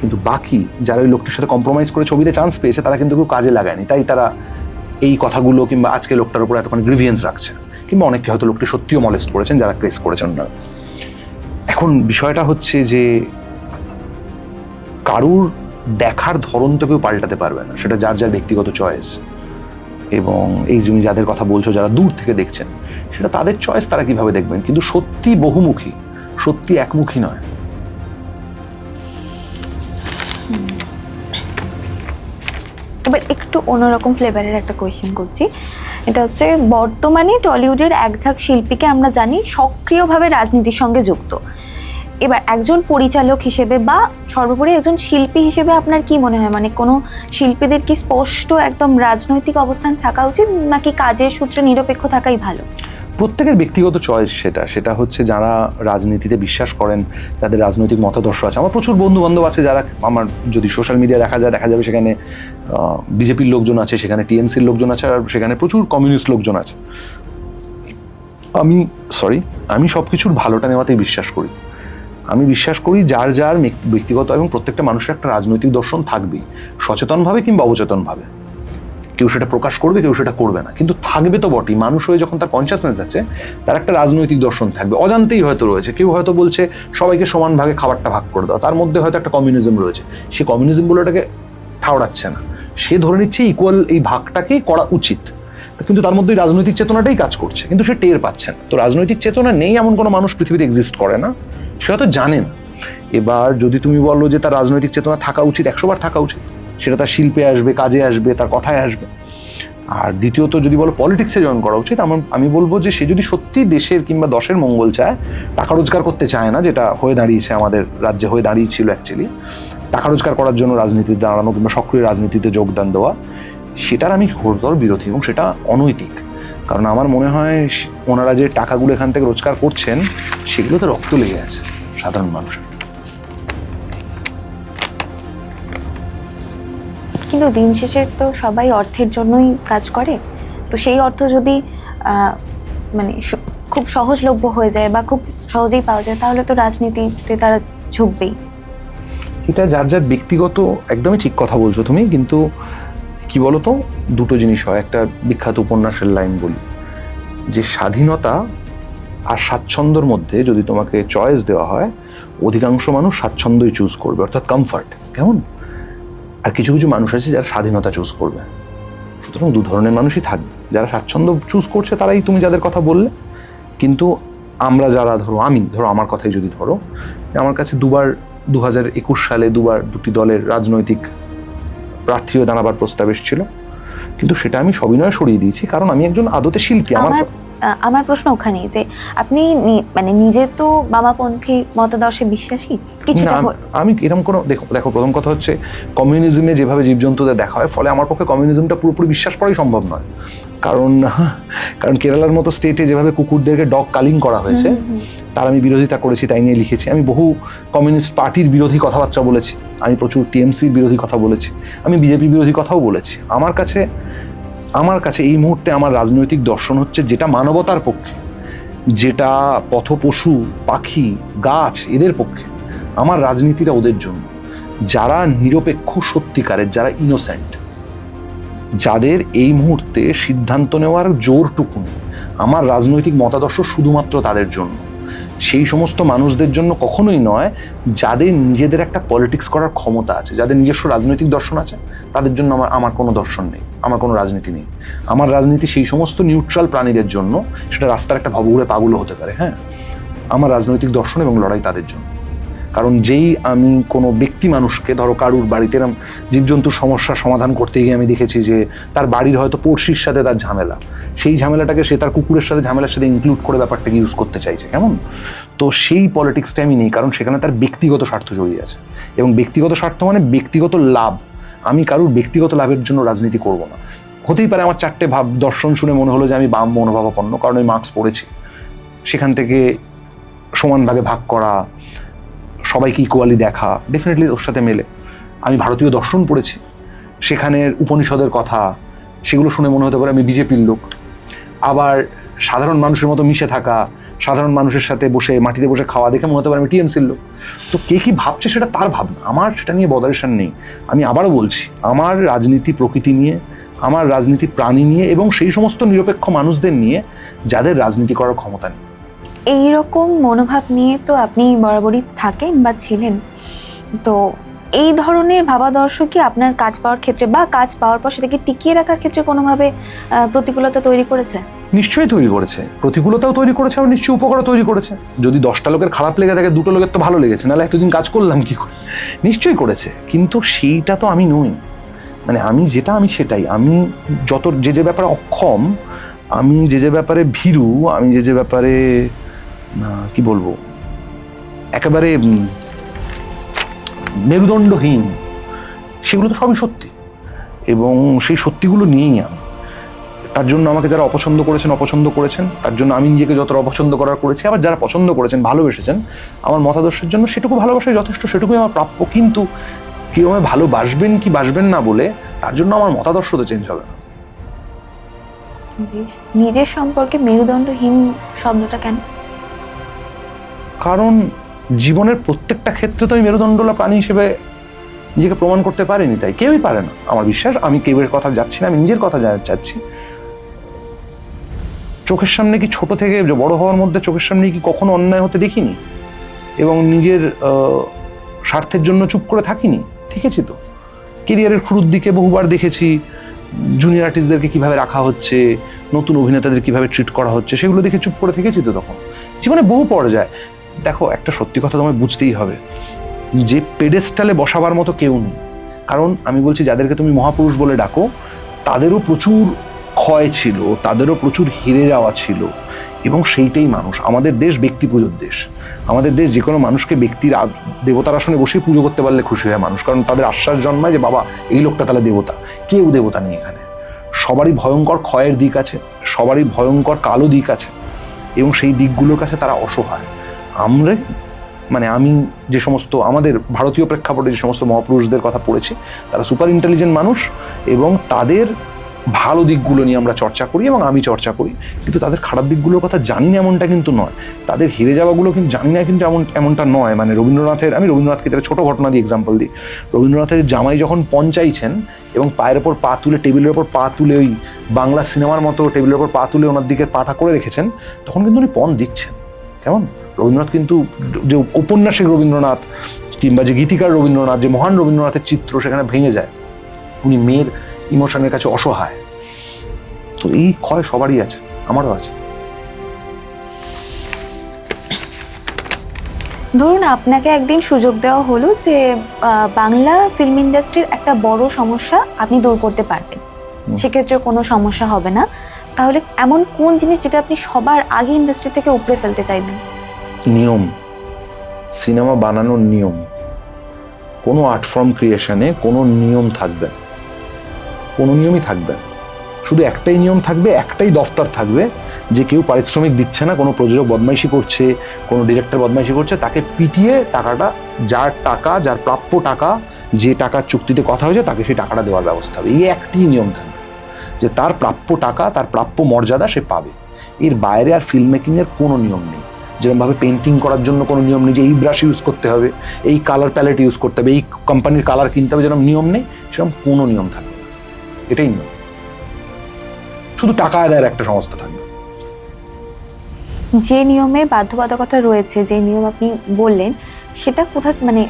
কিন্তু বাকি যারা ওই লোকটির সাথে কম্প্রোমাইজ করে ছবিতে চান্স পেয়েছে, তারা কিন্তু কেউ কাজে লাগায়নি। তাই তারা এই কথাগুলো কিংবা আজকে লোকটার উপর এতক্ষণ গ্রিভিয়েন্স রাখছে, কিংবা অনেককে হয়তো লোকটি সত্যিও মলেস্ট করেছেন যারা ক্রেস করেছেন না। এখন বিষয়টা হচ্ছে যে কারুর দেখার ধরন তো কেউ পাল্টাতে পারবে না, সেটা যার যার ব্যক্তিগত চয়েস। এবং এই তুমি যাদের কথা বলছো যারা দূর থেকে দেখছেন, সেটা তাদের চয়েস, তারা কিভাবে দেখবেন। কিন্তু সত্যি বহুমুখী, সত্যি একমুখী নয়।
এবার একটু অন্যরকম ফ্লেভারের একটা কোয়েশ্চেন করছি। এটা হচ্ছে, বর্তমানে টলিউডের একঝাঁক শিল্পীকে আমরা জানি সক্রিয়ভাবে রাজনীতির সঙ্গে যুক্ত। এবার একজন পরিচালক হিসেবে বা সর্বোপরি একজন শিল্পী হিসেবে আপনার কি মনে হয়, মানে কোনো শিল্পীদের কি স্পষ্ট একদম রাজনৈতিক অবস্থান থাকা উচিত, নাকি কাজের সূত্রে নিরপেক্ষ থাকাই ভালো?
প্রত্যেকের ব্যক্তিগত চয়েস সেটা হচ্ছে যারা রাজনীতিতে বিশ্বাস করেন, যাদের রাজনৈতিক মতাদর্শ আছে। আমার প্রচুর বন্ধু বান্ধব আছে যারা, আমার যদি সোশ্যাল মিডিয়া দেখা যাবে সেখানে বিজেপির লোকজন আছে, সেখানে টিএমসির লোকজন আছে, আর সেখানে প্রচুর কমিউনিস্ট লোকজন আছে। আমি সব কিছুর ভালোটা নেওয়াতেই বিশ্বাস করি। আমি বিশ্বাস করি যার যার ব্যক্তিগত, এবং প্রত্যেকটা মানুষের একটা রাজনৈতিক দর্শন থাকবেই, সচেতনভাবে কিংবা অবচেতনভাবে। কেউ সেটা প্রকাশ করবে, কেউ সেটা করবে না, কিন্তু থাকবে তো বটেই। মানুষ হয়ে যখন তার কনসিয়াসনেস যাচ্ছে, তার একটা রাজনৈতিক দর্শন থাকবে, অজান্তেই হয়তো রয়েছে। কেউ হয়তো বলছে সবাইকে সমান ভাগে খাবারটা ভাগ করে দাও, তার মধ্যে হয়তো একটা কমিউনিজম রয়েছে, সে কমিউনিজমগুলো এটাকে ঠাউরাচ্ছে না, সে ধরে নিচ্ছে ইকুয়াল এই ভাগটাকেই করা উচিত। কিন্তু তার মধ্যে রাজনৈতিক চেতনাটাই কাজ করছে, কিন্তু সে টের পাচ্ছে না। তো রাজনৈতিক চেতনা নেই এমন কোনো মানুষ পৃথিবীতে এক্সিস্ট করে না, সে হয়তো জানে না। এবার যদি তুমি বলো যে তার রাজনৈতিক চেতনা থাকা উচিত, 100 বার থাকা উচিত, সেটা তার শিল্পে আসবে, কাজে আসবে, তার কথায় আসবে। আর দ্বিতীয়ত যদি বলো পলিটিক্সে জয়েন করা উচিত, আমি বলবো যে সে যদি সত্যি দেশের কিংবা দশের মঙ্গল চায়, টাকা রোজগার করতে চায় না, যেটা হয়ে দাঁড়িয়েছে আমাদের রাজ্যে, হয়ে দাঁড়িয়েছিল অ্যাকচুয়ালি, টাকা রোজগার করার জন্য রাজনীতিতে দাঁড়ানো কিংবা সক্রিয় রাজনীতিতে যোগদান দেওয়া, সেটার আমি ঘোরতর বিরোধী এবং সেটা অনৈতিক। কারণ আমার মনে হয় ওনারা যে টাকাগুলো এখান থেকে রোজগার করছেন, সেগুলোতে রক্ত লেগে আছে সাধারণ মানুষের।
কিন্তু দিন শেষে তো সবাই অর্থের জন্যই কাজ করে। তো সেই অর্থ যদি মানে খুব সহজলভ্য হয়ে যায় বা খুব সহজেই পাওয়া যায়, তাহলে তো রাজনীতিতে তারা ঝুঁকবেই।
এটা যার যার ব্যক্তিগত, একদমই ঠিক কথা বলছো তুমি। কিন্তু কি বলতো, দুটো জিনিস হয়। একটা বিখ্যাত উপন্যাসের লাইন বলি, যে স্বাধীনতা আর স্বাচ্ছন্দ্যর মধ্যে যদি তোমাকে চয়েস দেওয়া হয়, অধিকাংশ মানুষ স্বাচ্ছন্দ্যই চুজ করবে, অর্থাৎ কমফর্ট। কেমন? আর কিছু কিছু মানুষ আছে যারা স্বাধীনতা চুজ করবে। সুতরাং দু ধরনের মানুষই থাকবে। যারা স্বাচ্ছন্দ্য চুজ করছে তারাই তুমি যাদের কথা বললে। কিন্তু আমরা যারা, ধরো আমার কথাই যদি ধরো, আমার কাছে 2021 সালে দুটি দলের রাজনৈতিক প্রার্থী হয়ে দাঁড়াবার প্রস্তাব এসেছিল, কিন্তু সেটা আমি সবিনয়ে সরিয়ে দিয়েছি, কারণ আমি একজন আদতে শিল্পী।
আমার প্রশ্ন ওখানেই যে আপনি মানে নিজে তো বামাপন্থী মতাদর্শে বিশ্বাসী কিছুটা।
আমি এরকম কোনো, দেখো প্রথম কথা হচ্ছে, কমিউনিজমে যেভাবে জীবজন্তুদের দেখা হয়, ফলে আমার পক্ষে কমিউনিজমটা পুরোপুরি বিশ্বাস করাই সম্ভব নয়। কারণ কেরালার মতো স্টেটে যেভাবে কুকুরদেরকে ডগ কালিং করা হয়েছে, তার আমি বিরোধিতা করেছি, তাই নিয়ে লিখেছি। আমি বহু কমিউনিস্ট পার্টির বিরোধী কথাবার্তা বলেছি, আমি প্রচুর টিএমসির বিরোধী কথা বলেছি, আমি বিজেপি বিরোধী কথাও বলেছি। আমার কাছে এই মুহূর্তে আমার রাজনৈতিক দর্শন হচ্ছে যেটা মানবতার পক্ষে, যেটা পথ পশু, পাখি, গাছ এদের পক্ষে। আমার রাজনীতিটা ওদের জন্য, যারা নিরপেক্ষ, সত্যিকারের, যারা ইনোসেন্ট, যাদের এই মুহূর্তে সিদ্ধান্ত নেওয়ার জোরটুকু নেই। আমার রাজনৈতিক মতাদর্শ শুধুমাত্র তাদের জন্য, সেই সমস্ত মানুষদের জন্য কখনোই নয় যাদের নিজেদের একটা পলিটিক্স করার ক্ষমতা আছে, যাদের নিজস্ব রাজনৈতিক দর্শন আছে। তাদের জন্য আমার কোনো দর্শন নেই, আমার কোনো রাজনীতি নেই। আমার রাজনীতি সেই সমস্ত নিউট্রাল প্রাণীদের জন্য, সেটা রাস্তার একটা ভবঘুরে পাগলও হতে পারে। হ্যাঁ, আমার রাজনৈতিক দর্শন এবং লড়াই তাদের জন্য। কারণ যেই আমি কোনো ব্যক্তি মানুষকে, ধরো কারুর বাড়িতে এরম জীবজন্তুর সমস্যার সমাধান করতে গিয়ে আমি দেখেছি যে তার বাড়ির হয়তো পড়শির সাথে তার ঝামেলা, সেই ঝামেলাটাকে সে তার কুকুরের সাথে ঝামেলার সাথে ইনক্লুড করে ব্যাপারটাকে ইউজ করতে চাইছে, কেমন? তো সেই পলিটিক্সটা আমি নেই, কারণ সেখানে তার ব্যক্তিগত স্বার্থ জড়িয়ে আছে। এবং ব্যক্তিগত স্বার্থ মানে ব্যক্তিগত লাভ। আমি কারুর ব্যক্তিগত লাভের জন্য রাজনীতি করব না। হতেই পারে আমার চারটে দর্শন শুনে মনে হলো যে আমি বাম মনোভাবাপন্ন, কারণ আমি মার্কস পড়েছি, সেখান থেকে সমান ভাগে ভাগ করা, সবাইকে ইকুয়ালি দেখা, ডেফিনেটলি ওর সাথে মেলে। আমি ভারতীয় দর্শন পড়েছি, সেখানের উপনিষদের কথা, সেগুলো শুনে মনে হতে পারে আমি বিজেপির লোক। আবার সাধারণ মানুষের মতো মিশে থাকা, সাধারণ মানুষের সাথে বসে মাটিতে বসে খাওয়া দেখে মনে হতে পারে আমি টিএমসির লোক। তো কে কি ভাবছে সেটা তার ভাবনা, আমার সেটা নিয়ে বদারেশন নেই। আমি আবারও বলছি, আমার রাজনীতি প্রকৃতি নিয়ে, আমার রাজনীতি প্রাণী নিয়ে এবং সেই সমস্ত নিরপেক্ষ মানুষদের নিয়ে যাদের রাজনীতি করার ক্ষমতা নেই।
এইরকম মনোভাব নিয়ে তো আপনি বরাবরই থাকেন বা ছিলেন। তো এই ধরনের ভাবাদর্শ কি আপনার কাজ পাওয়ার ক্ষেত্রে বা কাজ পাওয়ার পর সেটাকে টিকিয়ে রাখার ক্ষেত্রে কোনোভাবে প্রতিকূলতা তৈরি করেছে?
নিশ্চয়ই তৈরি করেছে, প্রতিকূলতাও তৈরি করেছে, আর নিশ্চয়ই উপকারও তৈরি করেছে। যদি 10টা লোকের খারাপ লেগে থাকে, 2টো লোকের তো ভালো লেগেছে, নাহলে এতদিন কাজ করলাম কি করে? নিশ্চয়ই করেছে, কিন্তু সেইটা তো আমি নই। মানে আমি যেটা, আমি সেটাই। আমি যত যে ব্যাপারে অক্ষম, আমি যে ব্যাপারে ভীরু, আমি যে ব্যাপারে কি বলবো, একেবারে মেরুদণ্ডহীন, সেগুলো তো সবই সত্যি। এবং সেই সত্যিগুলো নিয়েই আমি, তার জন্য আমাকে যারা অপছন্দ করেছেন, তার জন্য আমি নিজেকে যতটা অপছন্দ করার করেছি। আবার যারা পছন্দ করেছেন, ভালোবেসেছেন আমার মতাদর্শের জন্য, সেটুকু ভালোবাসাই যথেষ্ট, সেটুকুই আমার প্রাপ্য। কিন্তু কেউ আমায় ভালোবাসবেন কি বাসবেন না বলে তার জন্য আমার মতাদর্শ তো চেঞ্জ হবে না।
নিজের সম্পর্কে মেরুদণ্ডহীন শব্দটা কেন?
কারণ জীবনের প্রত্যেকটা ক্ষেত্রে তো আমি মেরুদণ্ডলা প্রাণী হিসেবে নিজেকে প্রমাণ করতে পারিনি, তাই কেউই পারে না আমার বিশ্বাস। আমি কেউয়ের কথা যাচ্ছি না, আমি নিজের কথা যাচ্ছি। চোখের সামনে কি ছোট থেকে বড় হওয়ার মধ্যে চোখের সামনে কি কখনো অন্যায় হতে দেখিনি এবং নিজের স্বার্থের জন্য চুপ করে থাকিনি? থেকেছি তো। কেরিয়ারের শুরুর দিকে বহুবার দেখেছি জুনিয়র আর্টিস্টদেরকে কিভাবে রাখা হচ্ছে, নতুন অভিনেতাদের কিভাবে ট্রিট করা হচ্ছে, সেগুলো দেখে চুপ করে থেকেছি তো। তখন জীবনে বহু পর্যায়ে, দেখো একটা সত্যি কথা তোমায় বুঝতেই হবে, যে পেডেস্টালে বসাবার মতো কেউ নেই। কারণ আমি বলছি, যাদেরকে তুমি মহাপুরুষ বলে ডাকো, তাদেরও প্রচুর ক্ষয় ছিল, তাদেরও প্রচুর হেরে যাওয়া ছিল, এবং সেইটাই মানুষ। আমাদের দেশ ব্যক্তি পুজোর দেশ। আমাদের দেশ যে কোনো মানুষকে ব্যক্তির দেবতার আসনে বসে পুজো করতে পারলে খুশি হয় মানুষ, কারণ তাদের আশ্বাস জন্মায় যে বাবা এই লোকটা তাহলে দেবতা। কেউ দেবতা নেই এখানে। সবারই ভয়ঙ্কর ক্ষয়ের দিক আছে, সবারই ভয়ঙ্কর কালো দিক আছে, এবং সেই দিকগুলোর কাছে তারা অসহায়। আমি যে সমস্ত আমাদের ভারতীয় প্রেক্ষাপটে যে সমস্ত মহাপুরুষদের কথা পড়েছি, তারা সুপার ইন্টেলিজেন্ট মানুষ, এবং তাদের ভালো দিকগুলো নিয়ে আমরা চর্চা করি এবং আমি চর্চা করি, কিন্তু তাদের খারাপ দিকগুলোর কথা জানি না এমনটা কিন্তু নয়। তাদের হেরে যাওয়াগুলো কিন্তু জানি না কিন্তু এমনটা নয়। মানে আমি রবীন্দ্রনাথকে একটা ছোটো ঘটনা দিয়ে এক্সাম্পল দিই। রবীন্দ্রনাথের জামাই যখন পণ চাইছেন এবং পায়ের ওপর পা তুলে, টেবিলের ওপর পা তুলে, ওই বাংলা সিনেমার মতো টেবিলের ওপর পা তুলে ওনার দিকে পাটা করে রেখেছেন, তখন কিন্তু উনি পণ দিচ্ছেন। কেমন? রবীন্দ্রনাথ কিন্তু, যে ঔপন্যাসিক রবীন্দ্রনাথ কিংবা যে গীতিকার রবীন্দ্রনাথ, যে মহান রবীন্দ্রনাথের চিত্র সেখানে ভেঙে যায়। উনি মেয়ের ইমোশনের কাছে অসহায়। তো এই ক্ষয় সবারই আছে, আমারও আছে।
ধরুন আপনাকে একদিন সুযোগ দেওয়া হলো যে বাংলা ফিল্ম ইন্ডাস্ট্রির একটা বড় সমস্যা আপনি দূর করতে পারবেন, সেক্ষেত্রে কোনো সমস্যা হবে না, তাহলে এমন কোন জিনিস যেটা আপনি সবার আগে ইন্ডাস্ট্রি থেকে উপড়ে ফেলতে চাইবেন?
নিয়ম, সিনেমা বানানোর নিয়ম। কোনো আর্ট ফর্ম ক্রিয়েশনে কোনো নিয়ম থাকবে, কোনো নিয়মই থাকবে। শুধু একটাই নিয়ম থাকবে, একটাই দফতর থাকবে, যে কেউ পারিশ্রমিক দিচ্ছে না, কোনো প্রযোজক বদমাইশি করছে, কোনো ডিরেক্টর বদমাইশি করছে, তাকে পিটিয়ে টাকাটা, যার প্রাপ্য টাকা, যে টাকার চুক্তিতে কথা হয়েছে, তাকে সেই টাকাটা দেওয়ার ব্যবস্থা হবে। এই একটি নিয়ম থাকবে, যে তার প্রাপ্য টাকা, তার প্রাপ্য মর্যাদা সে পাবে। এর বাইরে আর ফিল্ম মেকিংয়ের কোনো নিয়ম নেই। যেরকমভাবে পেন্টিং করার জন্য কোনো নিয়ম নেই যে এই ব্রাশ ইউজ করতে হবে, এই কালার প্যালেট ইউজ করতে হবে, এই কোম্পানির কালার কিনতে হবে, যেরকম নিয়ম নেই, সেরকম কোনো নিয়ম থাকবে না। এটাই নিয়ম। শুধু টাকা আদায়ের একটা সংস্থা থাকবে।
যে নিয়মে বাধ্যবাধকতা রয়েছে, যে নিয়ম আপনি বললেন, সেটা কোথা মানে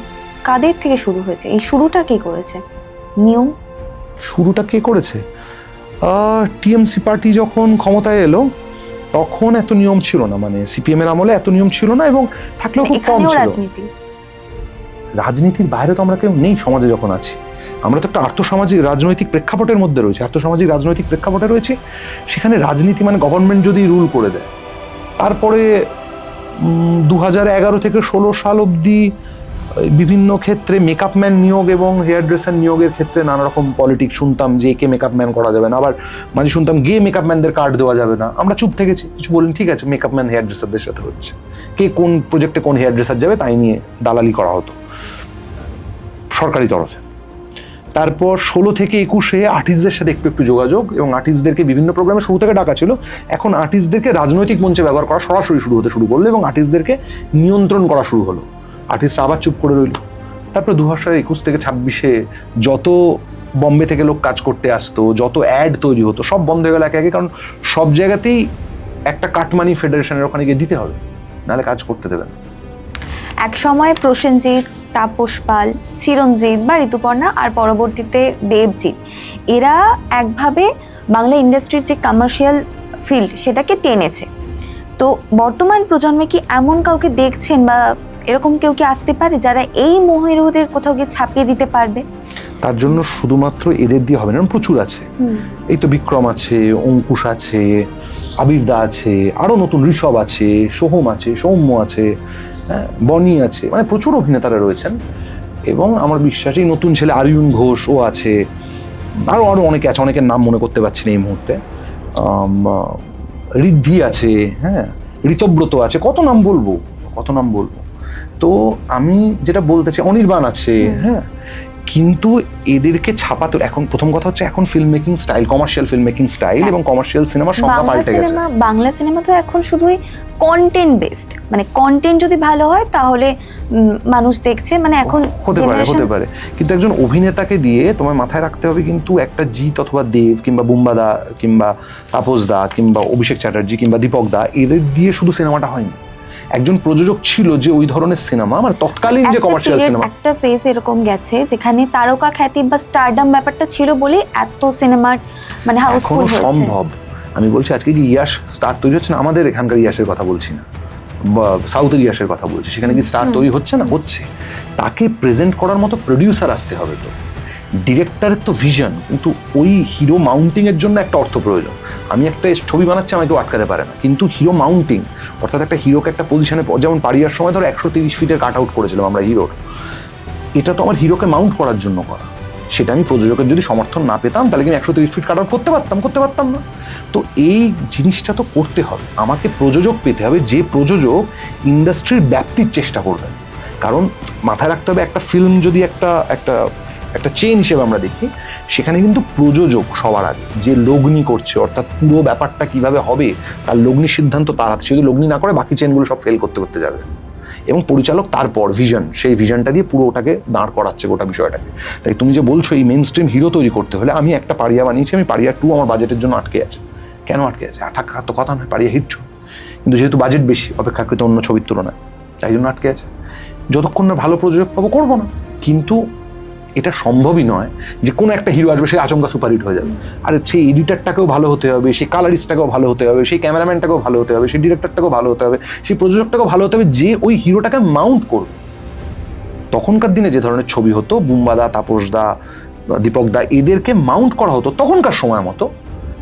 কাদের থেকে শুরু হয়েছে? এই শুরুটা কে করেছে নিয়ম?
শুরুটা কে করেছে? টিএমসি পার্টি যখন ক্ষমতায় এলো তখন এত নিয়ম ছিল না, মানে সিপিএম এর আমলে এত নিয়ম ছিল না, এবং থাকলেও খুব কম
এখানেও
ছিল।
রাজনীতি,
রাজনীতির বাইরে তো আমরা কেউ নেই সমাজে যখন আছি। আমরা তো একটা আর্থসামাজিক রাজনৈতিক প্রেক্ষাপটের মধ্যে রয়েছে, আর্থসামাজিক রাজনৈতিক প্রেক্ষাপটে রয়েছে। সেখানে রাজনীতি মানে গভর্নমেন্ট যদি রুল করে দেয়, তারপরে 2011 থেকে 16 সাল অবধি বিভিন্ন ক্ষেত্রে মেকআপ ম্যান নিয়োগ এবং হেয়ার ড্রেসার নিয়োগের ক্ষেত্রে নানা রকম পলিটিক্স শুনতাম, যে একে মেকআপ ম্যান করা যাবে না, আবার মাঝে শুনতাম গে মেকআপ ম্যানদের কার্ড দেওয়া যাবে না। আমরা চুপ থেকেছি, কিছু বলিনি, ঠিক আছে মেকআপ ম্যান হেয়ার ড্রেসারদের সাথে হচ্ছে, কে কোন প্রজেক্টে কোন হেয়ার ড্রেসার যাবে তাই নিয়ে দালালি করা হতো সরকারি তরফে। তারপর 16 থেকে 21-এ আর্টিস্টদের সাথে একটু একটু যোগাযোগ, এবং আর্টিস্টদেরকে বিভিন্ন প্রোগ্রামে শুরু থেকে ডাকা ছিল। এখন আর্টিস্টদেরকে রাজনৈতিক মঞ্চে ব্যবহার করা সরাসরি শুরু হতে শুরু করলো, এবং আর্টিস্টদেরকে নিয়ন্ত্রণ করা শুরু হলো। আর্টিস্ট আবার চুপ করে রইল। তারপরে 2021 থেকে 26-এ যত বম্বে থেকে লোক কাজ করতে আসতো, যত অ্যাড তৈরি হতো, সব বন্ধ হয়ে গেল একে একে, কারণ সব জায়গাতেই একটা কাটমানি ফেডারেশনের ওখানে গিয়ে দিতে হবে, নাহলে কাজ করতে দেবে না।
এক সময় প্রসেনজিৎ, তাপস পাল, চিরঞ্জিত বা ঋতুপর্ণা, আর পরবর্তীতে দেবজিৎ, এরা একভাবে বাংলা ইন্ডাস্ট্রির যে কমার্শিয়াল ফিল্ড সেটাকে টেনেছে। তো বর্তমান প্রজন্মে কি এমন কাউকে দেখছেন, বা এরকম কেউ কি আসতে পারে যারা এই মহিরুহদের কোথাও গিয়ে ছাপিয়ে দিতে পারবে?
তার জন্য শুধুমাত্র এদের দিয়ে হবে না, প্রচুর আছে। এই তো বিক্রম আছে, অঙ্কুশ আছে, আবিরদা আছে, আরো নতুন ঋষভ আছে, সোহম আছে, সৌম্য আছে, বনি আছে, মানে প্রচুর অভিনেতারা রয়েছেন। এবং আমার বিশ্বাস এই নতুন ছেলে আরিয়ন ঘোষ ও আছে, আরো আরো অনেকে আছে, অনেকের নাম মনে করতে পারছি না এই মুহূর্তে। ঋদ্ধি আছে, হ্যাঁ, ঋতব্রত আছে, কত নাম বলবো। তো আমি যেটা বলতে চাই, অনির্বাণ আছে, হ্যাঁ, কিন্তু এদেরকে ছাপাতে এখন প্রথম কথা হচ্ছে এখন film making style, commercial film making style এবং কমার্শিয়াল সিনেমার সংজ্ঞা পাল্টে গেছে।
বাংলা সিনেমা তো এখন শুধুই কন্টেন্ট বেসড, মানে কন্টেন্ট যদি ভালো হয় তাহলে মানুষ দেখছে, মানে এখন
হতে পারে, কিন্তু একজন অভিনেতাকে দিয়ে তোমার মাথায় রাখতে হবে কিন্তু একটা জিৎ অথবা দেব কিংবা বুম্বাদা কিংবা তাপস দা কিংবা অভিষেক চ্যাটার্জি কিংবা দীপক দা, এদের দিয়ে শুধু সিনেমাটা হয়নি। একজন প্রযোজক ছিল যে ওই ধরনের সিনেমা, মানে তৎকালীন যে কমার্শিয়াল সিনেমা, একটা
ফেজ এরকম গেছে যেখানে তারকা খ্যাতি বা স্টারডাম ব্যাপারটা ছিল বলে এত সিনেমার মানে হাউসফুল হয়েছে।
সম্ভব, আমি বলছি আজকে যে ইয়াশ স্টার তৈরি হচ্ছে না, আমাদের এখানকার ইয়াশের কথা বলছি না, বা সাউথের ইয়াশের কথা বলছি, সেখানে কি স্টার তৈরি হচ্ছে না? হচ্ছে। তাকে প্রেজেন্ট করার মতো প্রডিউসার আসতে হবে, তো ডিরেক্টরের তো ভিশন, কিন্তু ওই হিরো মাউন্টিং এর জন্য একটা অর্থ প্রয়োজন। আমি একটা ছবি বানাচ্ছি, আমাকে কেউ আটকাতে পারে না, কিন্তু হিরো মাউন্টিং অর্থাৎ একটা হিরোকে একটা পজিশনে, যেমন পারিয়ার সময় ধরো 130 ফিটের কাট আউট করেছিলাম আমরা হিরোর, এটা তো আমার হিরোকে মাউন্ট করার জন্য করা। সেটা আমি প্রযোজকের যদি সমর্থন না পেতাম তাহলে কিন্তু 130 ফিট কাট আউট করতে পারতাম না। তো এই জিনিসটা তো করতে হবে, আমাকে প্রযোজক পেতে হবে যে প্রযোজক ইন্ডাস্ট্রির ব্যাপ্তির চেষ্টা করবেন। কারণ মাথায় রাখতে হবে, একটা ফিল্ম যদি একটা চেইন হিসেবে আমরা দেখি, সেখানে কিন্তু প্রযোজক সবার আগে যে লগ্নি করছে, অর্থাৎ পুরো ব্যাপারটা কিভাবে হবে তার লগ্নি সিদ্ধান্ত তার হাতে, সে যদি লগ্নি না করে বাকি চেইনগুলো সব ফেল করতে যাবে। এবং পরিচালক তারপর ভিশন, সেই ভিশনটা দিয়ে পুরো ওটাকে দাঁড় করাচ্ছে গোটা বিষয়টাকে। তাই তুমি যে বলছো এই মেইন স্ট্রিম হিরো তৈরি করতে হলে, আমি একটা পারিয়া বানিয়েছি, আমি পারিয়া 2 আমার বাজেটের জন্য আটকে আছে। কেন আটকে আছে? টাকা তো কথা নয়, পারিয়া হিট ছবি, কিন্তু যেহেতু বাজেট বেশি অপেক্ষাকৃত অন্য ছবির তুলনায়, তাই জন্য আটকে আছে। যতক্ষণ না ভালো প্রযোজক পাবো করবো না। কিন্তু এটা সম্ভবই নয় যে কোনো একটা হিরো আসবে সে আচমকা সুপারহিট হয়ে যাবে। আর সেই এডিটারটাকেও ভালো হতে হবে, সেই কালারিস্টটাকেও ভালো হতে হবে, সেই ক্যামেরাম্যানটাকেও ভালো হতে হবে, সেই ডিরেক্টরটাকেও ভালো হতে হবে, সেই প্রযোজকটাকেও ভালো হতে হবে যে ওই হিরোটাকে মাউন্ট করবে। তখনকার দিনে যে ধরনের ছবি হতো, বুম্বাদা, তাপসদা, দীপকদা, এদেরকে মাউন্ট করা হতো তখনকার সময় মতো।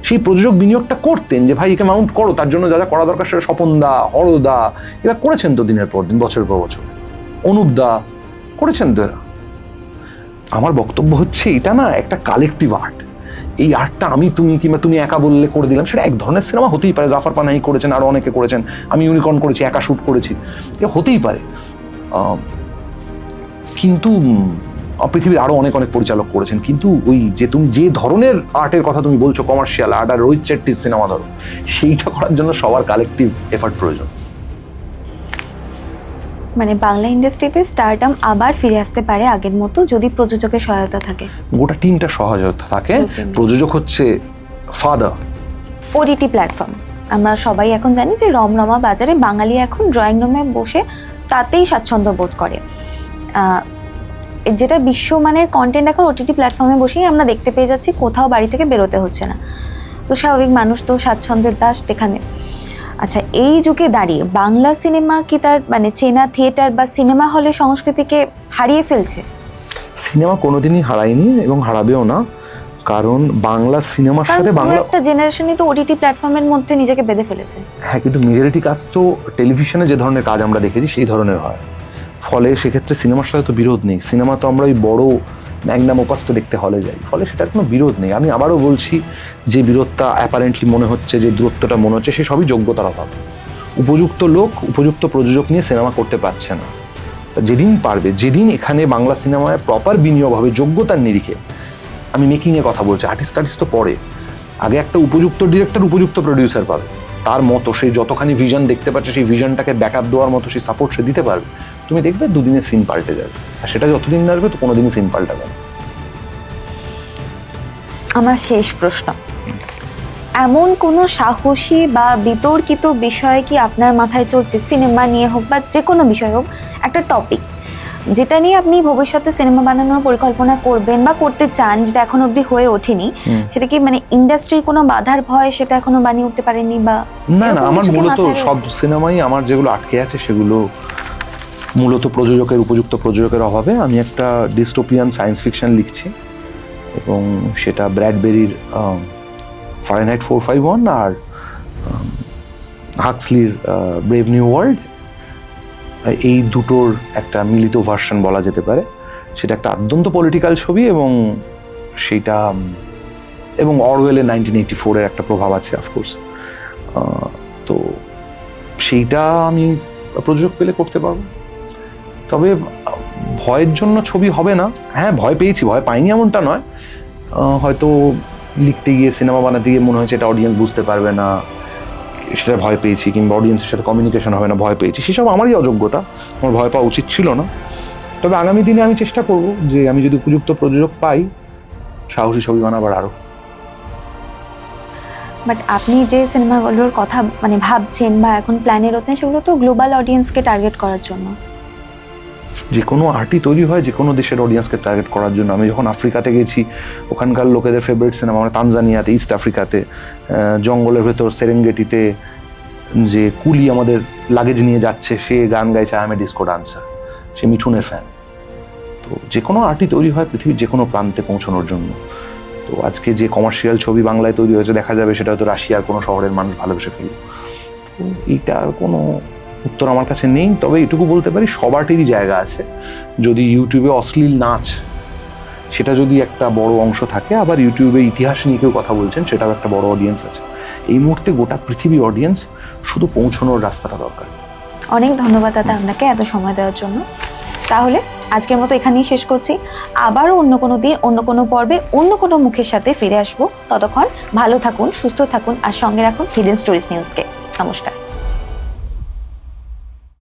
সেই প্রযোজক বিনিয়োগটা করতেন যে ভাই একে মাউন্ট করো, তার জন্য যা যা করা দরকার সেটা স্বপনদা, হরদা এরা করেছেন তো দিনের পর দিন, বছরের পর বছর, অনুপদা করেছেন তো এরা। আমার বক্তব্য হচ্ছে এটা না একটা কালেকটিভ আর্ট। এই আর্টটা আমি তুমি কিংবা তুমি একা বললে করে দিলাম, সেটা এক ধরনের সিনেমা হতেই পারে। জাফর পানাহি করেছেন, আরো অনেকে করেছেন, আমি ইউনিকর্ন করেছি, একা শুট করেছি, এটা হতেই পারে। কিন্তু পৃথিবীর আরো অনেক পরিচালক করেছেন, কিন্তু ওই যে তুমি যে ধরনের আর্টের কথা তুমি বলছো, কমার্শিয়াল আর্ট আর রোহিত শেট্টির সিনেমা ধরো, সেইটা করার জন্য সবার কালেকটিভ এফার্ট প্রয়োজন।
মানে বাংলা ইন্ডাস্ট্রিতে স্টারডাম আবার ফিরে আসতে পারে আগের মতো যদি প্রযোজকের সহায়তা থাকে,
গোটা টিমটা সহায়তা থাকে। প্রযোজক হচ্ছে ফাদার,
ওটিটি প্ল্যাটফর্ম, আমরা সবাই এখন জানি যে রমরমা বাজারে বাঙালি এখন ড্রয়িং রুমে বসে তাতেই স্বাচ্ছন্দ্য বোধ করে। যেটা বিশ্বমানের কন্টেন্ট এখন ওটিটি প্ল্যাটফর্মে বসেই আমরা দেখতে পেয়ে যাচ্ছি, কোথাও বাড়ি থেকে বেরোতে হচ্ছে না। তো স্বাভাবিক মানুষ তো স্বাচ্ছন্দ্যের দাস যেখানে। আচ্ছা, এই যুগে দাঁড়িয়ে বাংলা সিনেমা কি তার মানে চেনা থিয়েটার বা সিনেমা হলে সংস্কৃতিকে হারিয়ে ফেলছে?
সিনেমা কোনোদিনই হারায়নি এবং হারাবেও না, কারণ বাংলা সিনেমার সাথে বাংলা
একটা জেনারেশনই তো ওটিটি প্ল্যাটফর্মের মধ্যে নিজেকে বেঁধে ফেলেছে।
হ্যাঁ, কিন্তু মেজরিটি কাজ তো টেলিভিশনে যে ধরনের কাজ আমরা দেখেছি সেই ধরনের হয়, ফলে সেক্ষেত্রে সিনেমার সাথে তো বিরোধ নেই। সিনেমা তো আমরা ওই বড় ম্যাগনাম ওপাসটা দেখতে হলে যাই, ফলে সেটার কোনো বিরোধ নেই। আমি আবারও বলছি, যে বিরোধটা অ্যাপারেন্টলি মনে হচ্ছে, যে দূরত্বটা মনে হচ্ছে, সে সবই যোগ্যতার অভাব। উপযুক্ত লোক, উপযুক্ত প্রযোজক নিয়ে সিনেমা করতে পারছে না। তা যেদিন পারবে, যেদিন এখানে বাংলা সিনেমায় প্রপার বিনিয়োগ হবে যোগ্যতার নিরিখে, আমি মেকিংয়ে কথা বলছি, আর্টিস্ট তো পরে, আগে একটা উপযুক্ত ডিরেক্টর, উপযুক্ত প্রডিউসার পাবে, তার মতো সেই যতখানি ভিশন দেখতে পাচ্ছে সেই ভিশনটাকে ব্যাকআপ দেওয়ার মতো সেই সাপোর্ট সে দিতে পারবে, তুমি দেখবে দুদিনে সিন পাল্টে যাবে। আর সেটা যতদিন না আসবে তো কোনোদিনই সিন পাল্টাবে না।
আমার শেষ প্রশ্ন, এমন কোনো সাহসী বা বিতর্কিত বিষয় কি আপনার মাথায় চলছে, সিনেমা নিয়ে হোক বা যে কোনো বিষয় হোক, একটা টপিক যেটা নিয়ে আপনি ভবিষ্যতে সিনেমা বানানোর পরিকল্পনা করবেন বা করতে চান, যেটা এখন অবধি হয়ে ওঠেনি, সেটা কি মানে ইন্ডাস্ট্রির কোনো বাধার ভয় সেটা এখনো বানিয়ে উঠতে পারেননি? বা
না, আমার মূলত সব সিনেমাই আমার যেগুলো আটকে আছে সেগুলো মূলত উপযুক্ত প্রযোজকের অভাবে। আমি একটা ডিস্টোপিয়ান সায়েন্স ফিকশন লিখছি এবং সেটা ব্র্যাডবেরির ফারেনহাইট 451 আর হাক্সলির ব্রেভ নিউ ওয়ার্ল্ড, এই দুটোর একটা মিলিত ভার্সন বলা যেতে পারে। সেটা একটা অত্যন্ত পলিটিক্যাল ছবি এবং সেইটা এবং অরওয়েলের 1984-এর একটা প্রভাব আছে অফকোর্স। তো সেইটা আমি প্রযোজক পেলে করতে পারবো। তবে ভয়ের জন্য ছবি হবে না। হ্যাঁ, ভয় পেয়েছি, ভয় পাইনি এমনটা নয়। হয়তো লিখতে গিয়ে, সিনেমা বানাতে গিয়ে মনে হয়েছে এটা অডিয়েন্স বুঝতে পারবে না, সেটা ভয় পেয়েছি, কিংবা অডিয়েন্সের সাথে কমিউনিকেশন হবে না, ভয় পেয়েছি। সেসব আমারই অযোগ্যতা, আমার ভয় পাওয়া উচিত ছিল না। তবে আগামী দিনে আমি চেষ্টা করব যে আমি যদি উপযুক্ত প্রযোজক পাই, সাহসী ছবি বানাবার আরও।
বাট আপনি যে সিনেমাগুলোর কথা মানে ভাবছেন বা এখন প্ল্যানে রয়েছেন, সেগুলো তো গ্লোবাল অডিয়েন্সকে টার্গেট করার জন্য।
যে কোনো আর্টই তৈরি হয় যে কোনো দেশের অডিয়েন্সকে টার্গেট করার জন্য। আমি যখন আফ্রিকাতে গেছি, ওখানকার লোকেদের ফেভারিট সিনেমা, মানে তানজানিয়াতে, ইস্ট আফ্রিকাতে, জঙ্গলের ভেতর সেরেঙ্গেটিতে যে কুলি আমাদের লাগেজ নিয়ে যাচ্ছে, সে গান গাইছে I am a disco dancer, সে মিঠুনের ফ্যান। তো যে কোনো আর্টই তৈরি হয় পৃথিবীর যে কোনো প্রান্তে পৌঁছানোর জন্য। তো আজকে যে কমার্শিয়াল ছবি বাংলায় তৈরি হয়েছে, দেখা যাবে সেটা হয়তো রাশিয়ার কোনো শহরের মানুষ ভালোবেসে ফেলল। তো এইটার কোনো উত্তর আমার কাছে নেই। তবে এটুকু বলতে পারি, সবারই জায়গা আছে। যদি ইউটিউবে অশ্লীল নাচ, সেটা যদি একটা বড় অংশ থাকে, আবার ইউটিউবে ইতিহাস নিয়ে কেউ কথা বলছেন, সেটাও একটা বড় অডিয়েন্স আছে। এই মুহূর্তে গোটা পৃথিবী অডিয়েন্স, শুধু পৌঁছানোর রাস্তাটা দরকার।
অনেক ধন্যবাদ দাদা আপনাকে এত সময় দেওয়ার জন্য। তাহলে আজকের মতো এখানেই শেষ করছি। আবারও অন্য কোনো দিন, অন্য কোনো পর্বে, অন্য কোনো মুখের সাথে ফিরে আসবো। ততক্ষণ ভালো থাকুন, সুস্থ থাকুন আর সঙ্গে রাখুন হিডেন স্টোরিজ নিউজকে। নমস্কার।